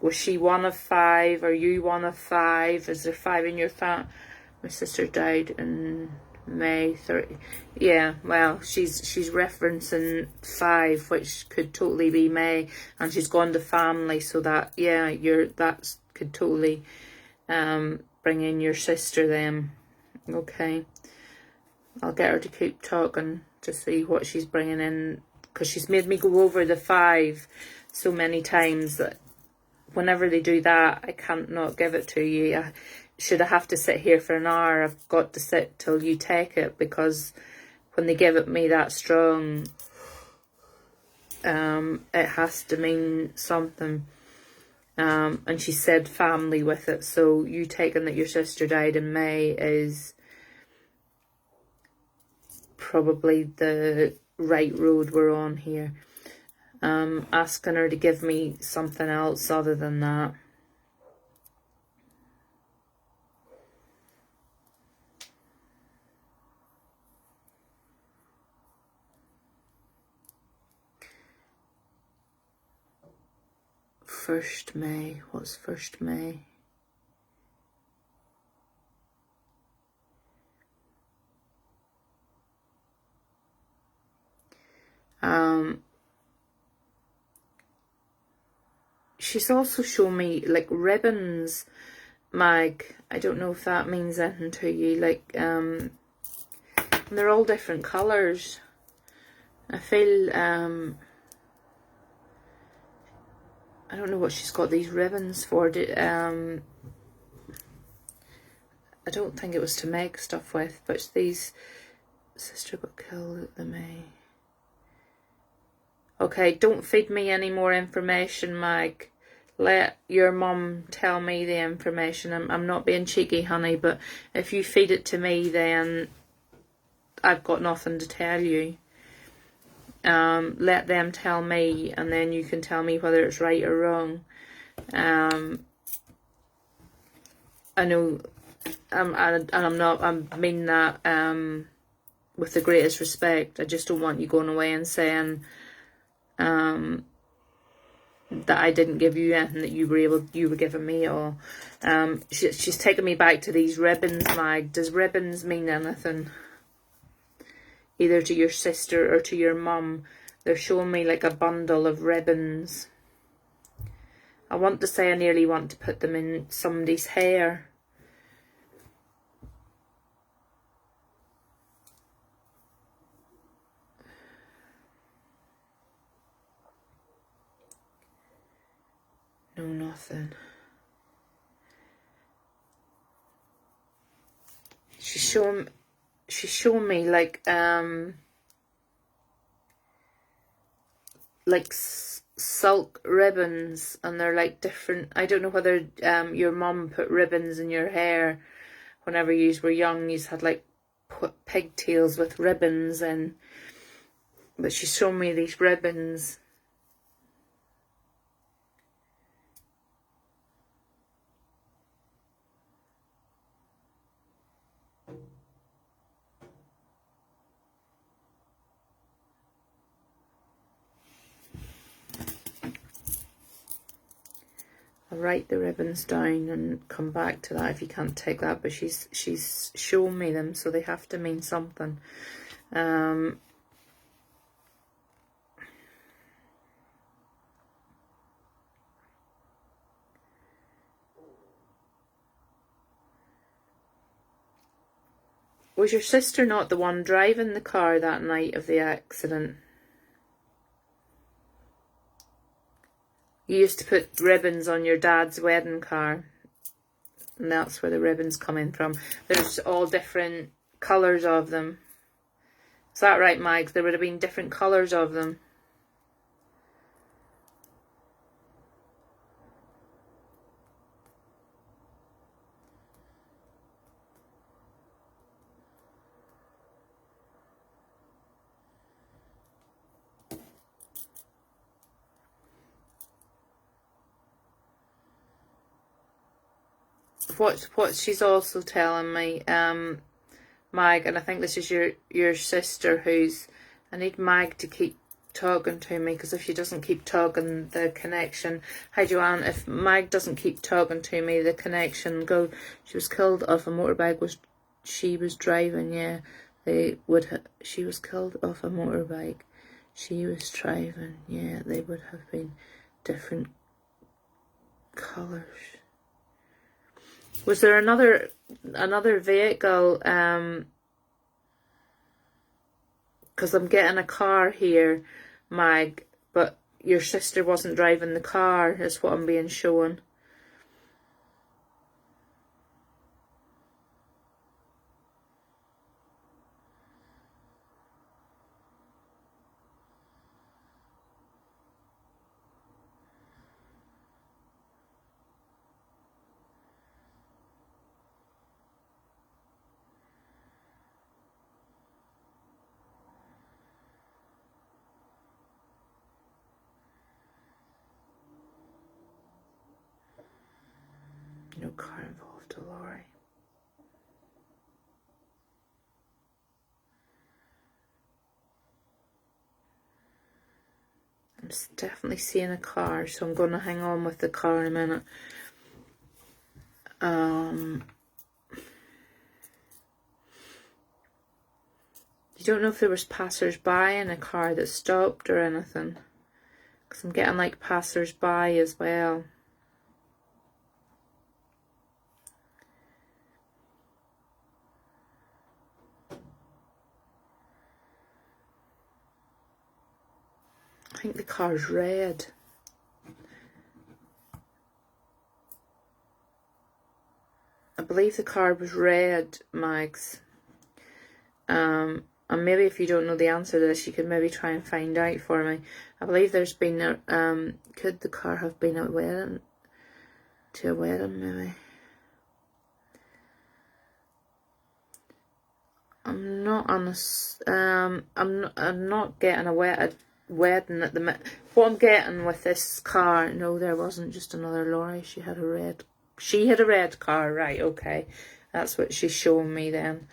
Was she one of 5? Are you one of 5? Is there 5 in your family? My sister died in May 30. Yeah, well, she's referencing 5, which could totally be May, and she's gone to family, so that, yeah, that could totally bring in your sister then. Okay, I'll get her to keep talking to see what she's bringing in, because she's made me go over the 5 so many times that whenever they do that, I can't not give it to you. Should I have to sit here for an hour, I've got to sit till you take it, because when they give it me that strong, it has to mean something. And she said family with it, so you taking that your sister died in May is probably the right road we're on here. Asking her to give me something else other than that. First May. What's 1st May? She's also shown me like ribbons, Mag. I don't know if that means anything to you. Like, and they're all different colours. I feel, I don't know what she's got these ribbons for. I don't think it was to make stuff with, but these... Sister got killed at the May. Okay, don't feed me any more information, Mag. Let your mum tell me the information. I'm not being cheeky, honey, but if you feed it to me, then I've got nothing to tell you. Let them tell me, and then you can tell me whether it's right or wrong. I know, I mean that with the greatest respect. I just don't want you going away and saying that I didn't give you anything, that you were giving me it all. She's taken me back to these ribbons, Mag. Does ribbons mean anything? Either to your sister or to your mum. They're showing me like a bundle of ribbons. I want to say I nearly want to put them in somebody's hair. No, nothing. She's showing me like silk ribbons, and they're like different. I don't know whether your mum put ribbons in your hair whenever you were young. You had like pigtails with ribbons in, but she's showing me these ribbons. I'll write the ribbons down and come back to that if you can't take that, but she's shown me them, so they have to mean something. Was your sister not the one driving the car that night of the accident? You used to put ribbons on your dad's wedding car, and that's where the ribbons come in from. There's all different colours of them. Is that right, Mike? There would have been different colours of them. What she's also telling me, Mag, and I think this is your sister I need Mag to keep talking to me, because if she doesn't keep talking, the connection. Hi Joanne, if Mag doesn't keep talking to me, the connection go. She was killed off a motorbike. She was driving? Yeah, she was killed off a motorbike. She was driving. Yeah, they would have been different colours. Was there another vehicle? Because I'm getting a car here, Mag, but your sister wasn't driving the car, is what I'm being shown. No car involved, a lorry. I'm definitely seeing a car, so I'm going to hang on with the car in a minute. You don't know if there was passers-by in a car that stopped or anything? Because I'm getting like passers-by as well. I think the car's red. I believe the car was red, Mags. And maybe if you don't know the answer to this, you could maybe try and find out for me. I believe there's been a, could the car have been a wedding? To a wedding, maybe. I'm not on a, I'm not getting a wedding at the minute. What I'm getting with this car, no, there wasn't just another lorry. She had a red car, right? Okay, that's what she's showing me then.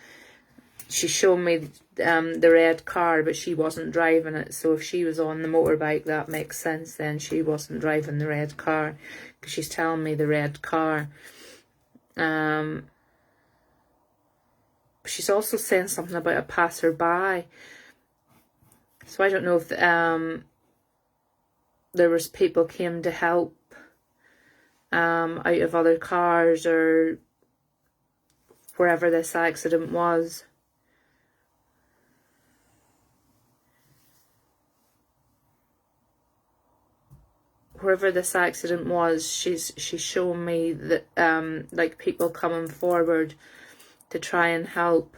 She's showing me the red car, but she wasn't driving it. So if she was on the motorbike, that makes sense. Then she wasn't driving the red car, because she's telling me the red car. She's also saying something about a passerby. So I don't know if there was people came to help out of other cars, or wherever this accident was. Wherever this accident was, she's showing me that like people coming forward to try and help.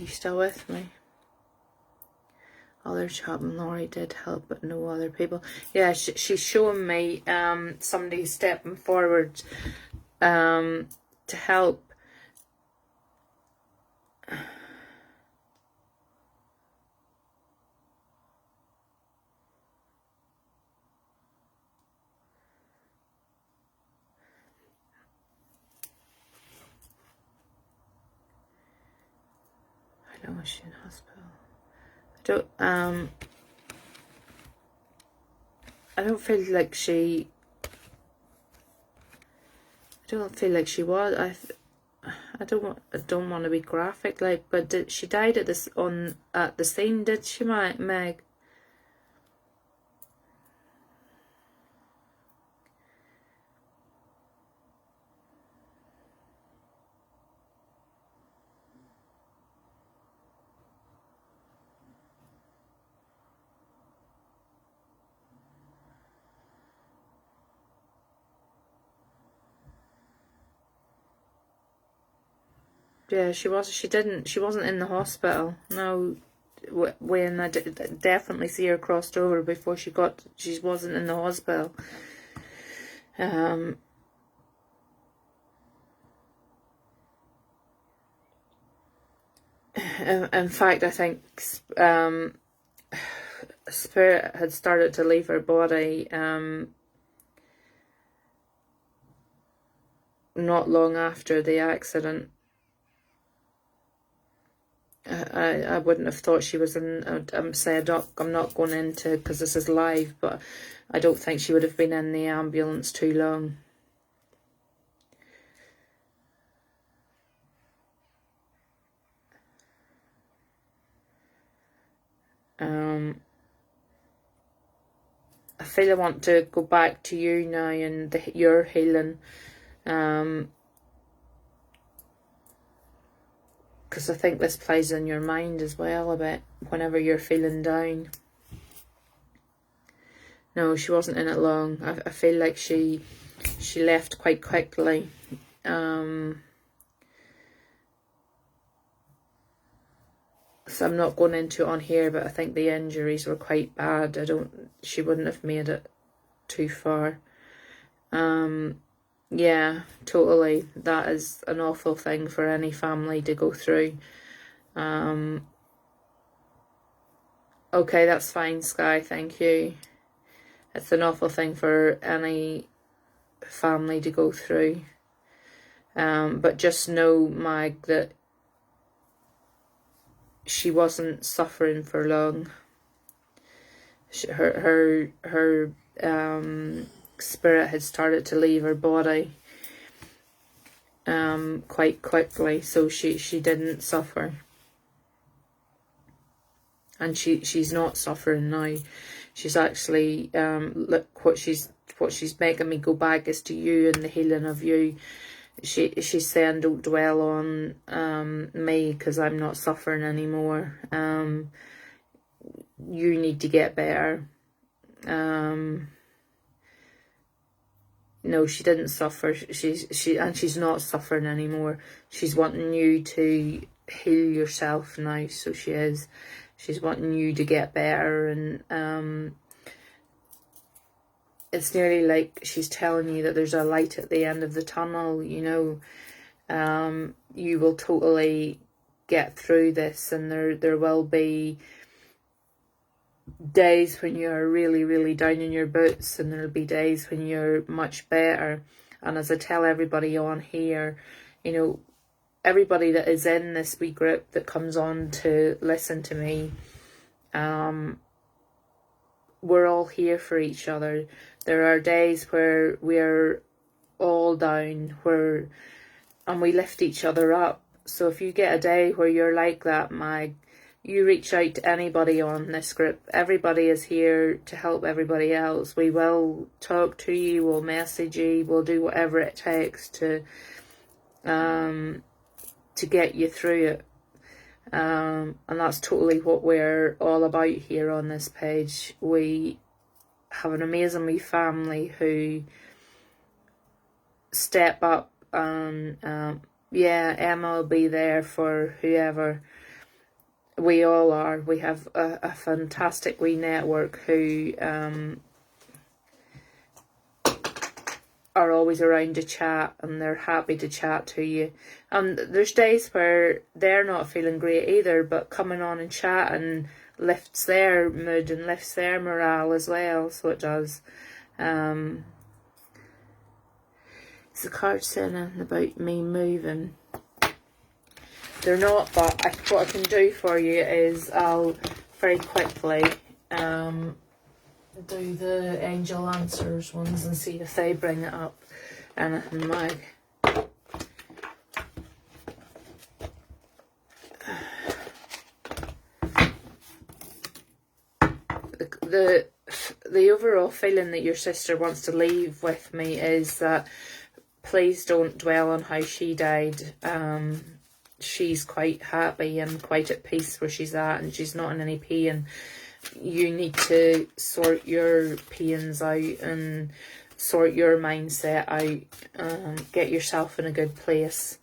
You still with me? Other Chapman lorry did help, but no other people. Yeah, she's showing me somebody stepping forward to help. I know she's in hospital. I don't feel like she. I don't feel like she was. I don't want to be graphic, like, but she died at the scene? Did she, Meg? Yeah, she wasn't in the hospital. No, when I definitely see her crossed over before she wasn't in the hospital. In fact, I think spirit had started to leave her body not long after the accident. I wouldn't have thought she was in. I'm not going into, because this is live, but I don't think she would have been in the ambulance too long. I feel I want to go back to you now and your healing. Because I think this plays in your mind as well a bit whenever you're feeling down. No, she wasn't in it long. I feel like she left quite quickly. So I'm not going into it on here, but I think the injuries were quite bad. She wouldn't have made it too far. Yeah, totally. That is an awful thing for any family to go through. Okay, that's fine, Sky, thank you. It's an awful thing for any family to go through. But just know, Mag, that she wasn't suffering for long. Her spirit had started to leave her body quite quickly, so she didn't suffer, and she's not suffering now. She's actually look, what she's making me go back is to you and the healing of you. She's saying don't dwell on me, because I'm not suffering anymore. You need to get better. No, she didn't suffer. She's not suffering anymore. She's wanting you to heal yourself now. So she's wanting you to get better, and it's nearly like she's telling you that there's a light at the end of the tunnel. You know, you will totally get through this, and there will be days when you're really, really down in your boots, and there'll be days when you're much better. And as I tell everybody on here, you know, everybody that is in this wee group that comes on to listen to me, we're all here for each other. There are days where we're all down, and we lift each other up. So if you get a day where you're like that, Mag, you reach out to anybody on this group. Everybody is here to help everybody else. We will talk to you, we'll message you, we'll do whatever it takes to get you through it. And that's totally what we're all about here on this page. We have an amazing wee family who step up, and yeah, Emma will be there for whoever. We all are. We have a fantastic wee network who are always around to chat, and they're happy to chat to you. And there's days where they're not feeling great either, but coming on and chatting lifts their mood and lifts their morale as well, so it does. Is the card saying anything about me moving? They're not, but what I can do for you is I'll very quickly do the angel answers ones and see if they bring it up anything, Mag. The overall feeling that your sister wants to leave with me is that please don't dwell on how she died. She's quite happy and quite at peace where she's at, and she's not in any pain. You need to sort your pains out and sort your mindset out, get yourself in a good place.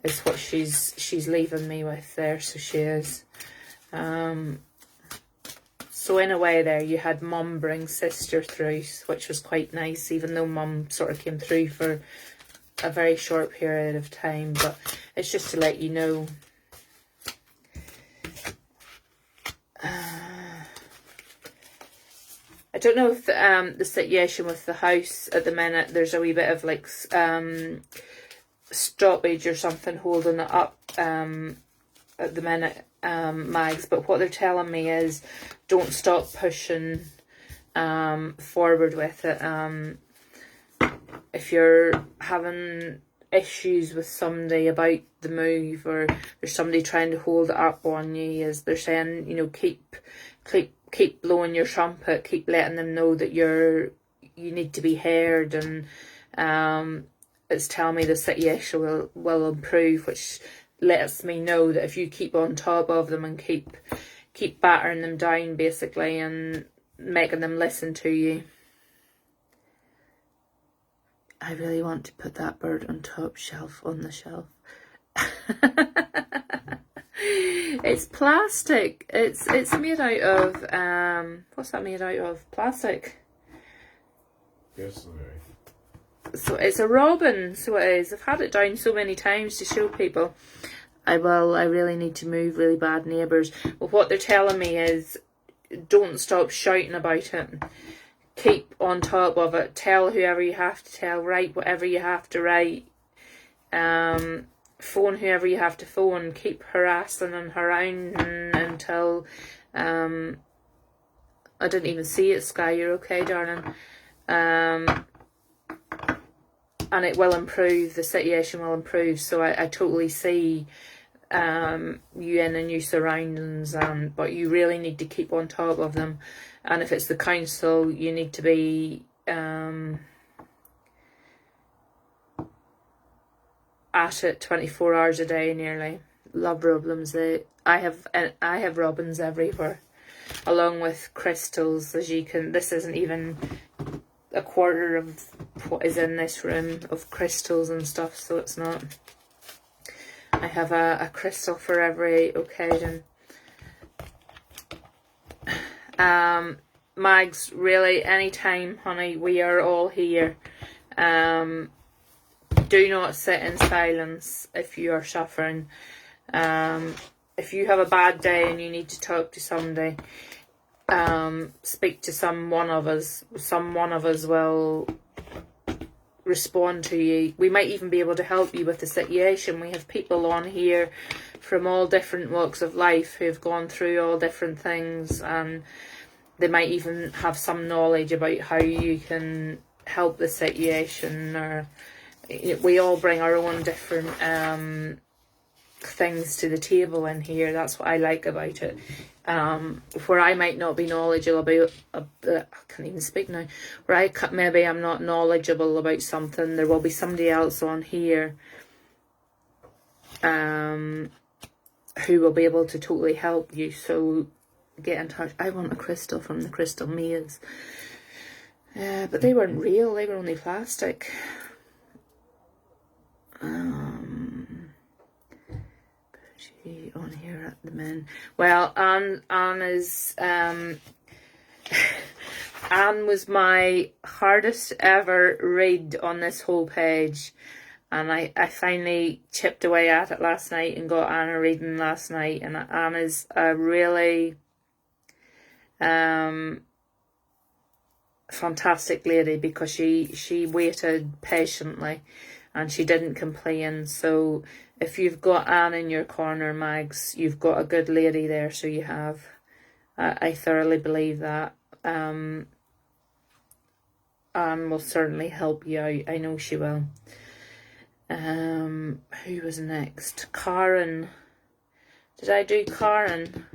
is what she's leaving me with there. So she is. So in a way there, you had mum bring sister through, which was quite nice, even though mum sort of came through for a very short period of time. But it's just to let you know. I don't know if the situation with the house at the minute, there's a wee bit of like stoppage or something holding it up at the minute, Mags, but what they're telling me is don't stop pushing forward with it. If you're having issues with somebody about the move, or there's somebody trying to hold it up on you, as they're saying, you know, keep blowing your trumpet, keep letting them know that you need to be heard, and it's telling me the situation will improve, which lets me know that if you keep on top of them and keep battering them down basically and making them listen to you. I really want to put that bird on top shelf on the shelf. It's plastic. It's made out of what's that made out of? Plastic. Yes, So it's a robin, so it is. I've had it down so many times to show people. I really need to move really bad neighbours. But what they're telling me is don't stop shouting about it. Keep on top of it. Tell whoever you have to tell. Write whatever you have to write. Phone whoever you have to phone. Keep harassing and haranguing until I didn't even see it, Sky. You're okay, darling. And it will improve. The situation will improve. So I totally see you in a new surroundings, but you really need to keep on top of them. And if it's the council, you need to be at it 24 hours a day nearly. Love robins. I have robins everywhere, along with crystals. As you can, this isn't even a quarter of what is in this room of crystals and stuff, so it's not. I have a crystal for every occasion. Mags, really, anytime, honey, we are all here. Do not sit in silence if you are suffering. If you have a bad day and you need to talk to somebody, speak to one of us. One of us will respond to you. We might even be able to help you with the situation. We have people on here from all different walks of life who have gone through all different things, and they might even have some knowledge about how you can help the situation. Or we all bring our own different things to the table in here. That's what I like about it. Where I might not be knowledgeable about, I can't even speak now, where maybe I'm not knowledgeable about something, there will be somebody else on here who will be able to totally help you. So get in touch. I want a crystal from the Crystal Maze, but they weren't real, they were only plastic. On here at the min. Well, Anne is Anne was my hardest ever read on this whole page, and I finally chipped away at it last night and got Anne a reading last night. And Anne is a really fantastic lady, because she waited patiently and she didn't complain. So if you've got Anne in your corner, Mags, you've got a good lady there. So you have. I thoroughly believe that. Anne will certainly help you out. I know she will. Who was next? Karen. Did I do Karen?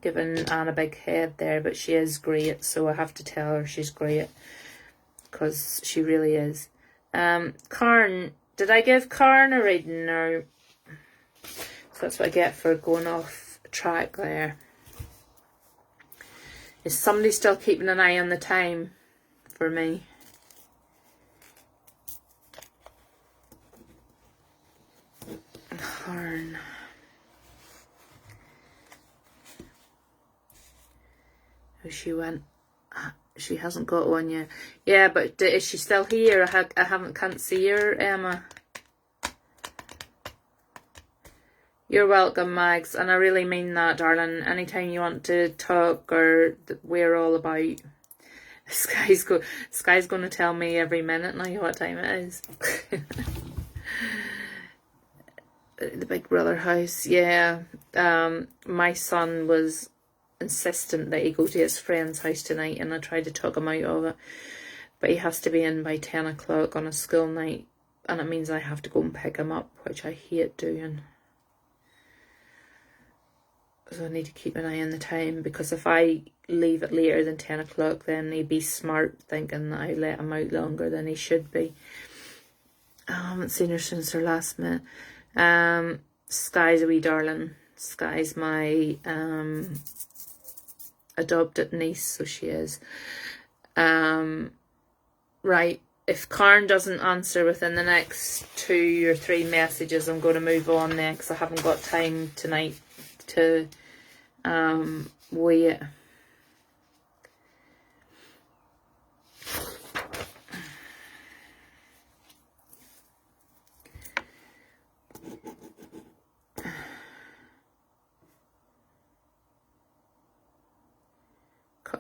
Giving Anne a big head there, but she is great. So I have to tell her she's great, because she really is. Karen, did I give Karen a reading? Or so that's what I get for going off track there. Is somebody still keeping an eye on the time for me? Oh, she went. She hasn't got one yet. Yeah, but is she still here? Can't see her, Emma. You're welcome, Mags, and I really mean that, darling. Anytime you want to talk, or we're all about. Sky's going to tell me every minute now what time it is. The Big Brother house, yeah. My son was insistent that he go to his friend's house tonight, and I tried to talk him out of it, but he has to be in by 10 o'clock on a school night, and it means I have to go and pick him up, which I hate doing. So I need to keep an eye on the time, because if I leave it later than 10 o'clock, then he'd be smart thinking that I let him out longer than he should be. I haven't seen her since her last minute. Sky's a wee darling. Sky's my adopted niece, so she is. Right, if Karen doesn't answer within the next 2 or 3 messages, I'm going to move on then, because I haven't got time tonight to wait.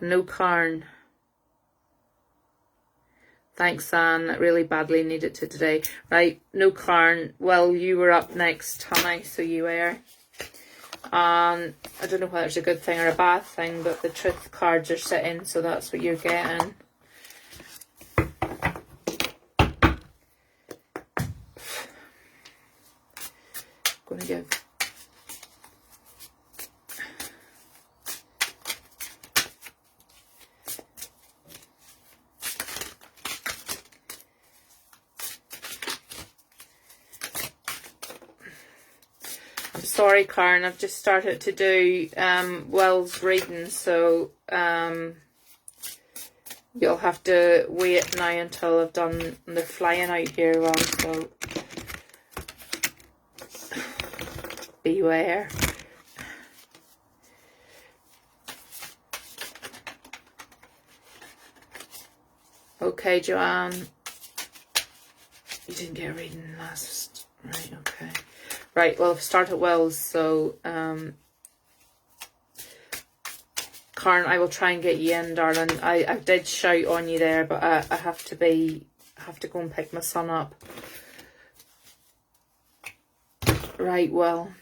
No Karen. Thanks, Anne. I really badly needed to today. Right, no Karen. Well, you were up next, honey, so you were. I don't know whether it's a good thing or a bad thing, but the truth cards are sitting, so that's what you're getting. Gonna give. I'm sorry, Karen, I've just started to do Will's reading, so you'll have to wait now until I've done. They're flying out here, well, so beware. Okay, Joanne. You didn't get a reading last. Right, okay. Right, well, I've started Wells, so Karen, I will try and get you in, darling. I did shout on you there, but I have to go and pick my son up. Right, well.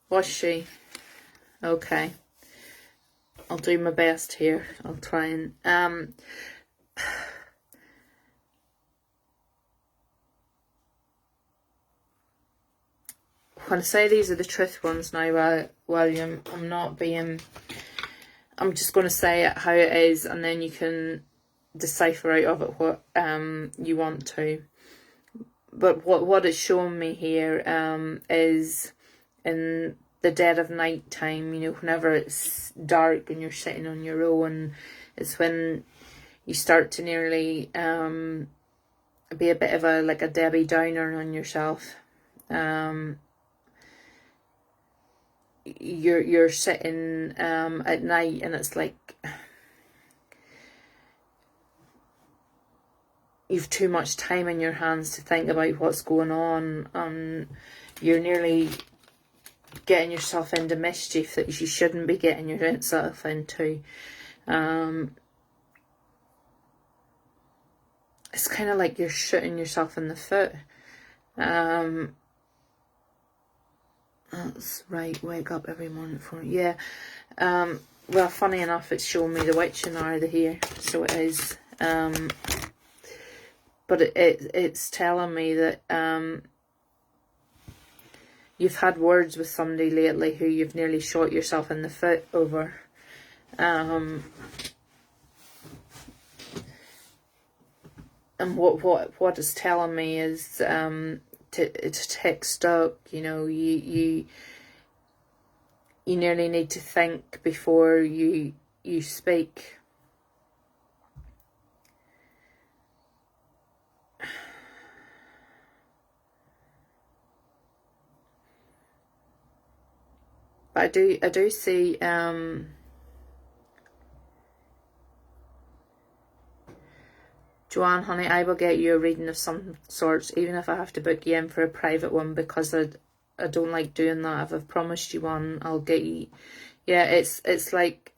Was she? Okay. I'll do my best here. I'll try and when I say these are the truth ones now, William, I'm just going to say it how it is, and then you can decipher out of it what you want to. But what it's showing me here is in the dead of night time, you know, whenever it's dark and you're sitting on your own, it's when you start to nearly be a bit of a Debbie Downer on yourself. You're sitting at night, and it's like you've too much time in your hands to think about what's going on, and you're nearly getting yourself into mischief that you shouldn't be getting yourself into. It's kind of like you're shooting yourself in the foot. That's right, wake up every morning for it. Yeah. Well, funny enough, it's showing me the witching hour here, so it is. But it's telling me that you've had words with somebody lately who you've nearly shot yourself in the foot over. And what it's telling me is to take stock. You know, you nearly need to think before you speak. But I do see Joanne, honey, I will get you a reading of some sorts, even if I have to book you in for a private one, because I don't like doing that. If I've promised you one, I'll get you. Yeah, it's like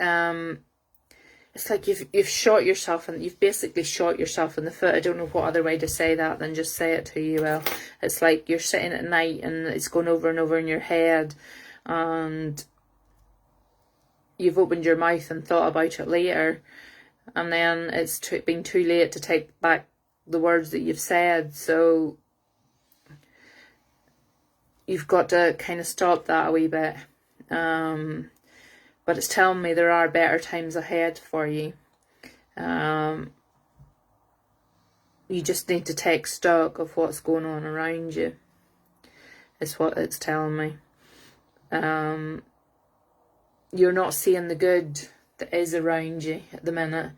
you've shot yourself, and you've basically shot yourself in the foot. I don't know what other way to say that than just say it to you. Well, it's like you're sitting at night and it's going over and over in your head, and you've opened your mouth and thought about it later, and then it's been too late to take back the words that you've said. So you've got to kind of stop that a wee bit. But it's telling me there are better times ahead for you. You just need to take stock of what's going on around you, is what it's telling me. You're not seeing the good that is around you at the minute.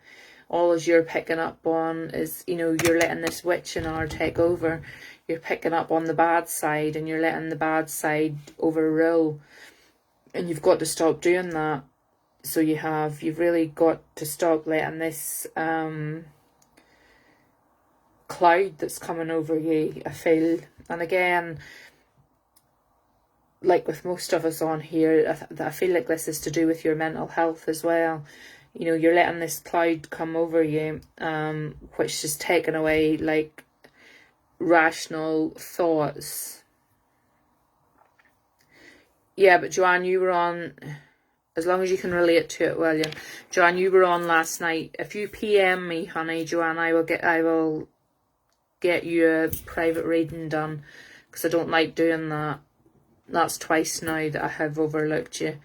All as you're picking up on is, you know, you're letting this witch in our take over. You're picking up on the bad side, and you're letting the bad side overrule. And you've got to stop doing that. So you've really got to stop letting this cloud that's coming over you, I feel. And again, like with most of us on here, I feel like this is to do with your mental health as well. You know, you're letting this cloud come over you, which is taking away, like, rational thoughts. Yeah, but Joanne, you were on, as long as you can relate to it, William. Joanne, you were on last night. If you PM me, honey, Joanne, I will get you a private reading done, because I don't like doing that. That's twice now that I have overlooked you.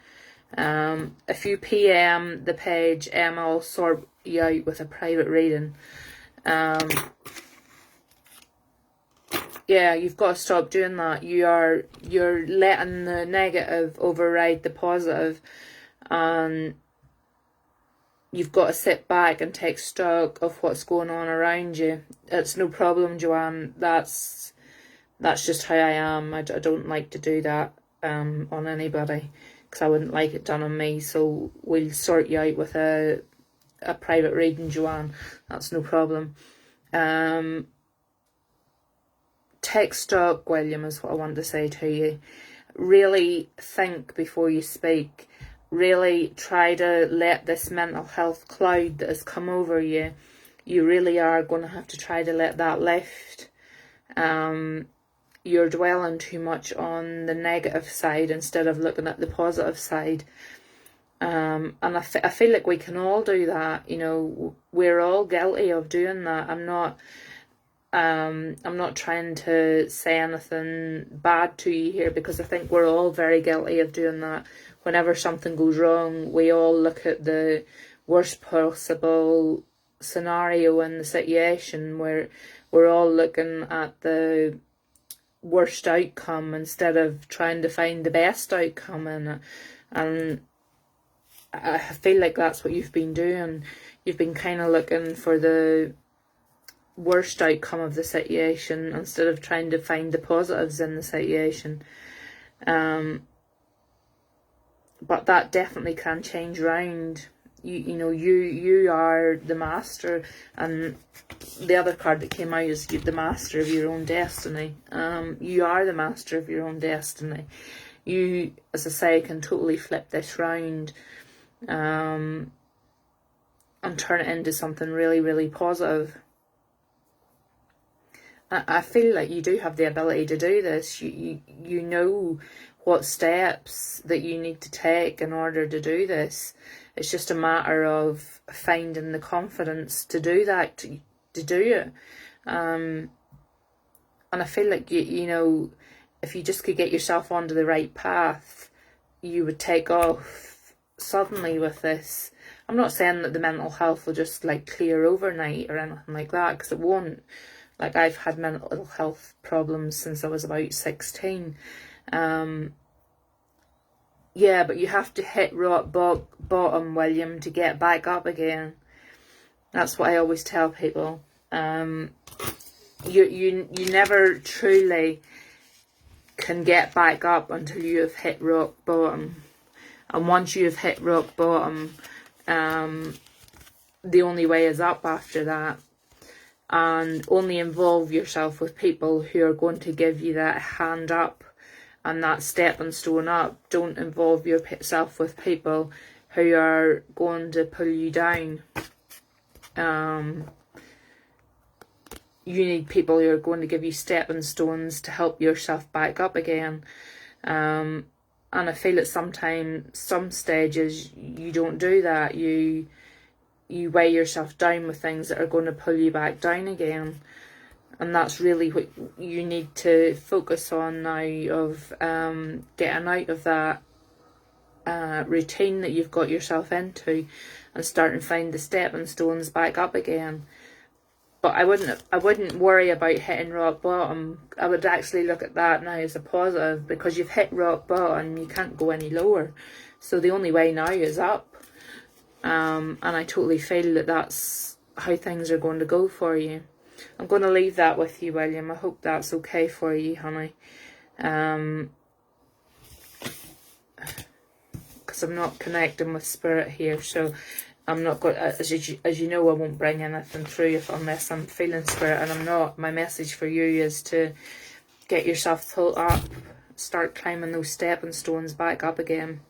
If you PM the page, I'll sort you out with a private reading. Yeah, you've got to stop doing that. You're letting the negative override the positive, and you've got to sit back and take stock of what's going on around you. It's no problem, Joanne. That's just how I am. I don't like to do that on anybody, because I wouldn't like it done on me. So we'll sort you out with a private reading, Joanne. That's no problem. Take stock, William, is what I want to say to you. Really think before you speak. Really try to let this mental health cloud that has come over you, you really are going to have to try to let that lift. You're dwelling too much on the negative side instead of looking at the positive side. And I feel like we can all do that. You know, we're all guilty of doing that. I'm not trying to say anything bad to you here, because I think we're all very guilty of doing that. Whenever something goes wrong, we all look at the worst possible scenario in the situation, where we're all looking at the worst outcome instead of trying to find the best outcome in it. And I feel like that's what you've been doing. You've been kind of looking for the worst outcome of the situation instead of trying to find the positives in the situation. But that definitely can change round. You are the master, and the other card that came out is the master of your own destiny. You are the master of your own destiny. You, as I say, can totally flip this round and turn it into something really, really positive. I feel like you do have the ability to do this. You know what steps that you need to take in order to do this. It's just a matter of finding the confidence to do that, to do it. And I feel like, you know, if you just could get yourself onto the right path, you would take off suddenly with this. I'm not saying that the mental health will just like clear overnight or anything like that, because it won't. Like, I've had mental health problems since I was about 16. Yeah, but you have to hit rock bottom, William, to get back up again. That's what I always tell people. You never truly can get back up until you have hit rock bottom. And once you've hit rock bottom, the only way is up after that. And only involve yourself with people who are going to give you that hand up and that stepping stone up. Don't involve yourself with people who are going to pull you down. You need people who are going to give you stepping stones to help yourself back up again. And I feel at some stages, you don't do that. You weigh yourself down with things that are going to pull you back down again. And that's really what you need to focus on now, of getting out of that routine that you've got yourself into and starting to find the stepping stones back up again. But I wouldn't worry about hitting rock bottom. I would actually look at that now as a positive, because you've hit rock bottom, you can't go any lower. So the only way now is up. And I totally feel that that's how things are going to go for you. I'm going to leave that with you, William. I hope that's okay for you, honey. Because I'm not connecting with spirit here, so I'm not going. As you know, I won't bring anything through unless I'm feeling spirit, and I'm not. My message for you is to get yourself pulled up, start climbing those stepping stones back up again.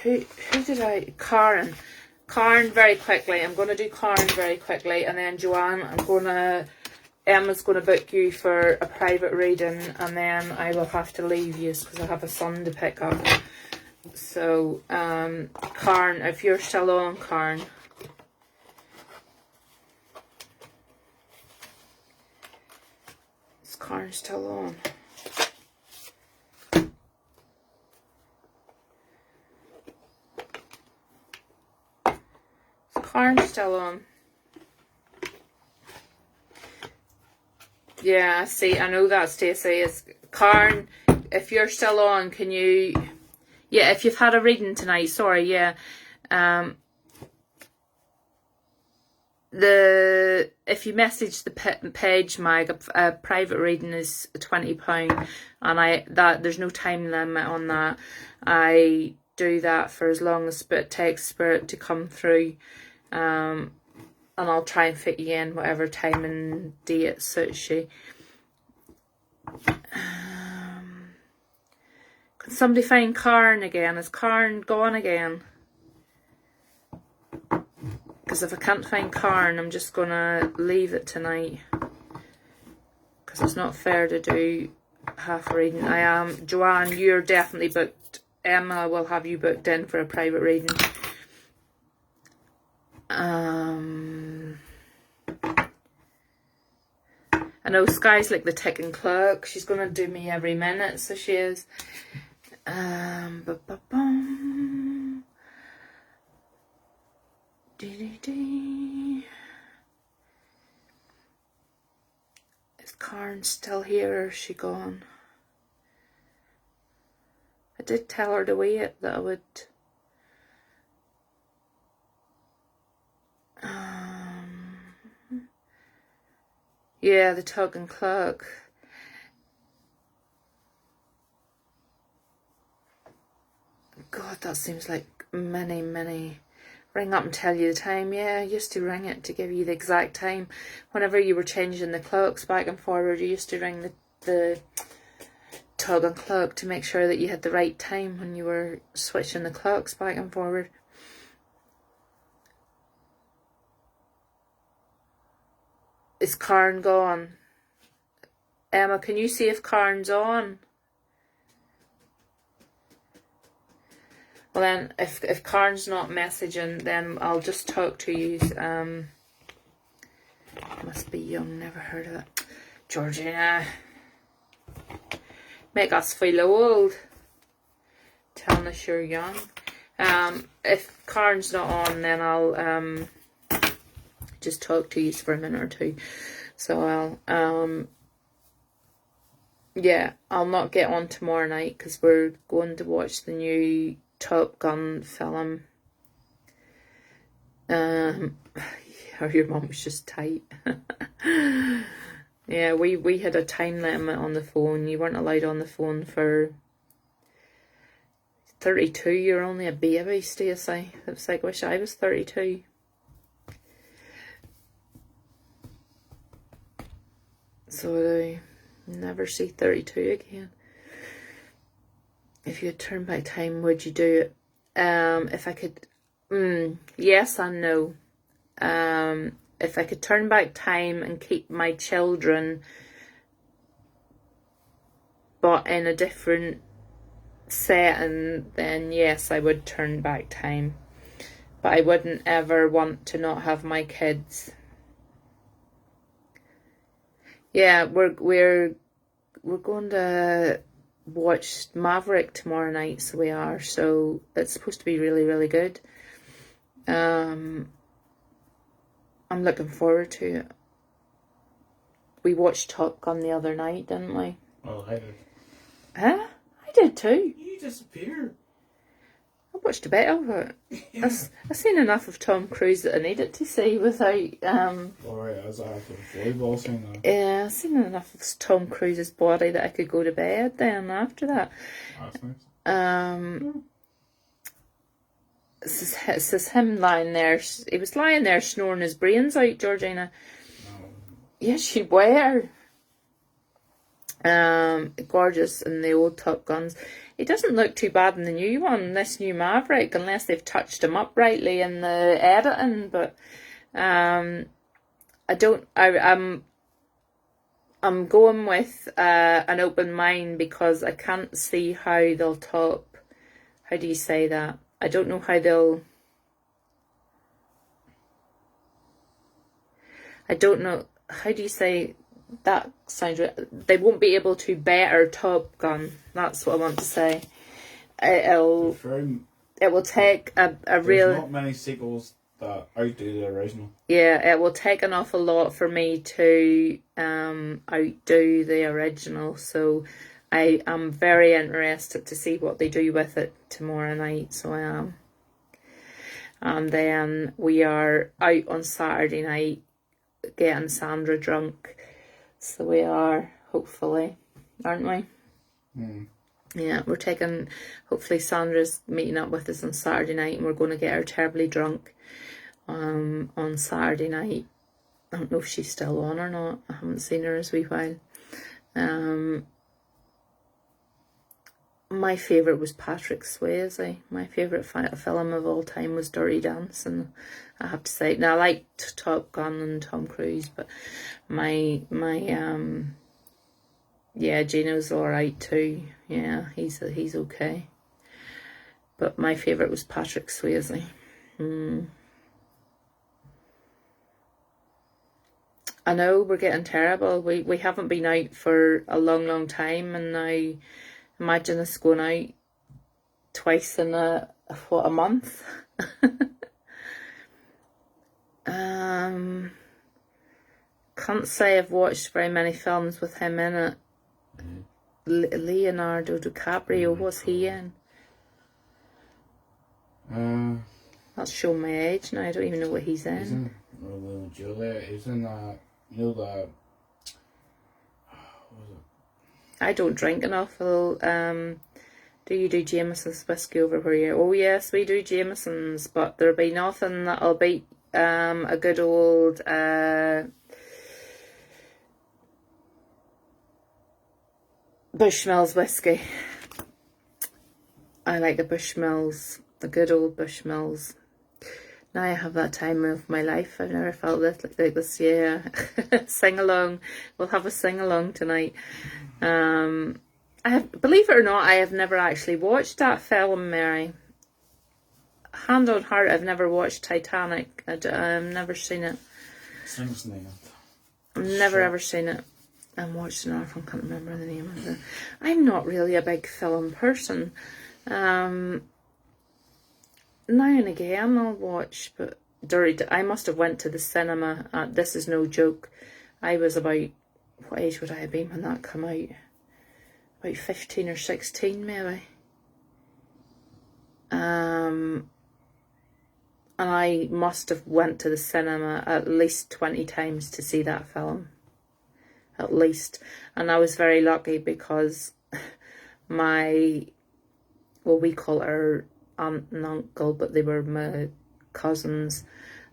Who did I? Karen, very quickly. I'm going to do Karen very quickly, and then Joanne, Emma's going to book you for a private reading, and then I will have to leave you because I have a son to pick up. So, Karen, if you're still on, Karen. Is Karen still on? Karen's still on. Yeah, see, I know that, Stacey. Is Karen, if you're still on, can you... Yeah, if you've had a reading tonight, sorry, yeah. If you message the page, Mag, a private reading is £20, and there's no time limit on that. I do that for as long as it takes spirit to come through. And I'll try and fit you in whatever time and date suits you. Can somebody find Karen again? Is Karen gone again? Because if I can't find Karen, I'm just going to leave it tonight. Because it's not fair to do half a reading. I am. Joanne, you're definitely booked. Emma will have you booked in for a private reading. I know Sky's like the ticking clock. She's going to do me every minute, so she is. Is Karen still here, or is she gone? I did tell her to wait, that I would... Yeah, the tug and clock. God, that seems like many. Ring up and tell you the time. Yeah, I used to ring it to give you the exact time. Whenever you were changing the clocks back and forward, you used to ring the tug and clock to make sure that you had the right time when you were switching the clocks back and forward. Is Karen gone? Emma, can you see if Karen's on? Well then, if Karen's not messaging, then I'll just talk to you. Must be young, never heard of it. Georgina. Make us feel old. Telling us you're young. If Karen's not on, then I'll just talk to you for a minute or two. So I'll not get on tomorrow night because we're going to watch the new Top Gun film. Or your mum was just tight. Yeah, we had a time limit on the phone. You weren't allowed on the phone for 32. You're only a baby, Stacey. It's like, wish I was 32. So I never see 32 again. If you had turned back time, would you do it? If I could, yes and no. If I could turn back time and keep my children, but in a different setting, then yes, I would turn back time. But I wouldn't ever want to not have my kids. Yeah, we're going to watch Maverick tomorrow night, so we are. So it's supposed to be really, really good. I'm looking forward to it. We watched Top Gun the other night, didn't we? Oh, I did. Huh? I did too. You disappeared. I watched a bit of it. I've seen enough of Tom Cruise that I needed to see without Alright, I was after the volleyball scene now. yeah, I've seen enough of Tom Cruise's body that I could go to bed then after that. That's nice. This is him lying there. He was lying there snoring his brains out, Georgina. Yes, you were. Gorgeous in the old Top Guns. He doesn't look too bad in the new one, this new Maverick, unless they've touched him up rightly in the editing. But I'm going with an open mind because I can't see how they'll top. How do you say that? I don't know how they'll. I don't know. How do you say that? Sounds right. They won't be able to better Top Gun. That's what I want to say. It will take a real. There's not many sequels that outdo the original. Yeah, it will take an awful lot for me to outdo the original. So I am very interested to see what they do with it tomorrow night. So I am. And then we are out on Saturday night getting Sandra drunk. So we are, hopefully, aren't we? Yeah, we're taking, hopefully Sandra's meeting up with us on Saturday night and we're going to get her terribly drunk on Saturday night. I don't know if she's still on or not. I haven't seen her as a wee while. My favourite was Patrick Swayze. My favourite film of all time was Dirty Dancing, I have to say. Now, I liked Top Gun and Tom Cruise, but yeah, Gino's alright too. Yeah, he's okay. But my favourite was Patrick Swayze. I know, we're getting terrible. We haven't been out for a long, long time, and now imagine us going out twice in a month. Can't say I've watched very many films with him in it. Leonardo DiCaprio, what's he in? That's showing my age now. I don't even know what he's in. He's in Romeo and Juliet. He's in that, you know that. What was it? I don't drink enough. Do you do Jameson's whiskey over where you? Oh yes, we do Jameson's, but there'll be nothing that'll beat a good old Bushmills whiskey. I like the Bushmills, the good old Bushmills. Now I have that time of my life. I've never felt this like this. Yeah, sing along. We'll have a sing along tonight. Believe it or not, I have never actually watched that film, Mary. Hand on heart, I've never watched Titanic. I've never seen it. Sings name. I've never ever seen it. I'm watching another film, can't remember the name of it. I'm not really a big film person. Now and again I'll watch, but I must have went to the cinema. This is no joke. I was about, what age would I have been when that came out? About 15 or 16 maybe. And I must have went to the cinema at least 20 times to see that film. at least. And I was very lucky because we call her aunt and uncle, but they were my cousins.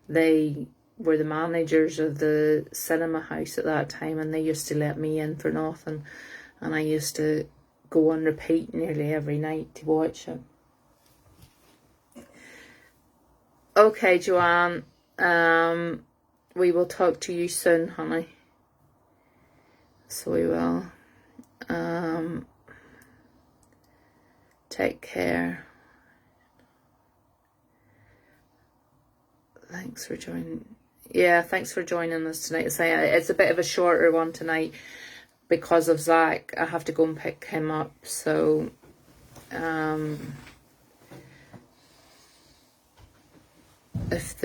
They were the managers of the cinema house at that time, and they used to let me in for nothing, and I used to go on repeat nearly every night to watch it. Okay, Joanne, we will talk to you soon, honey. So we will. Take care. Thanks for joining. Yeah, thanks for joining us tonight. It's a bit of a shorter one tonight because of Zach. I have to go and pick him up. So, if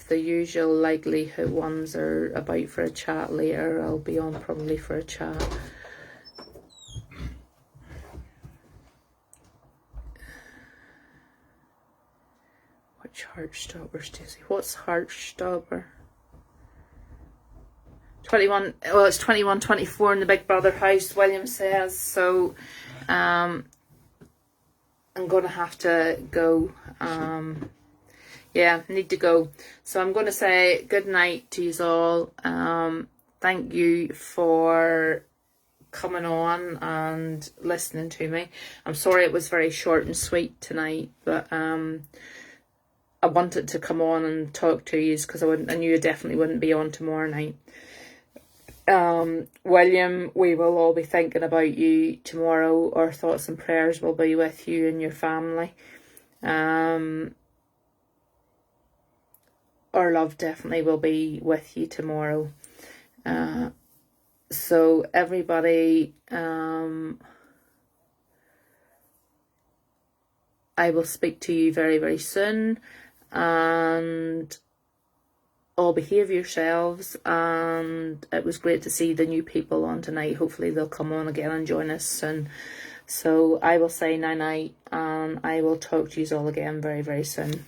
the usual likelihood ones are about for a chat later, I'll be on probably for a chat. Which Heartstopper, Stacey? What's Heartstopper? 21. Well, it's 21:24 in the Big Brother house, William says. So, I'm gonna have to go. Yeah, need to go. So I'm going to say good night to you all. Thank you for coming on and listening to me. I'm sorry it was very short and sweet tonight, but I wanted to come on and talk to you because I knew I definitely wouldn't be on tomorrow night. William, we will all be thinking about you tomorrow. Our thoughts and prayers will be with you and your family. Our love definitely will be with you tomorrow. So everybody, I will speak to you very, very soon, and all behave yourselves. And it was great to see the new people on tonight. Hopefully they'll come on again and join us soon. So I will say night night, and I will talk to you all again very, very soon.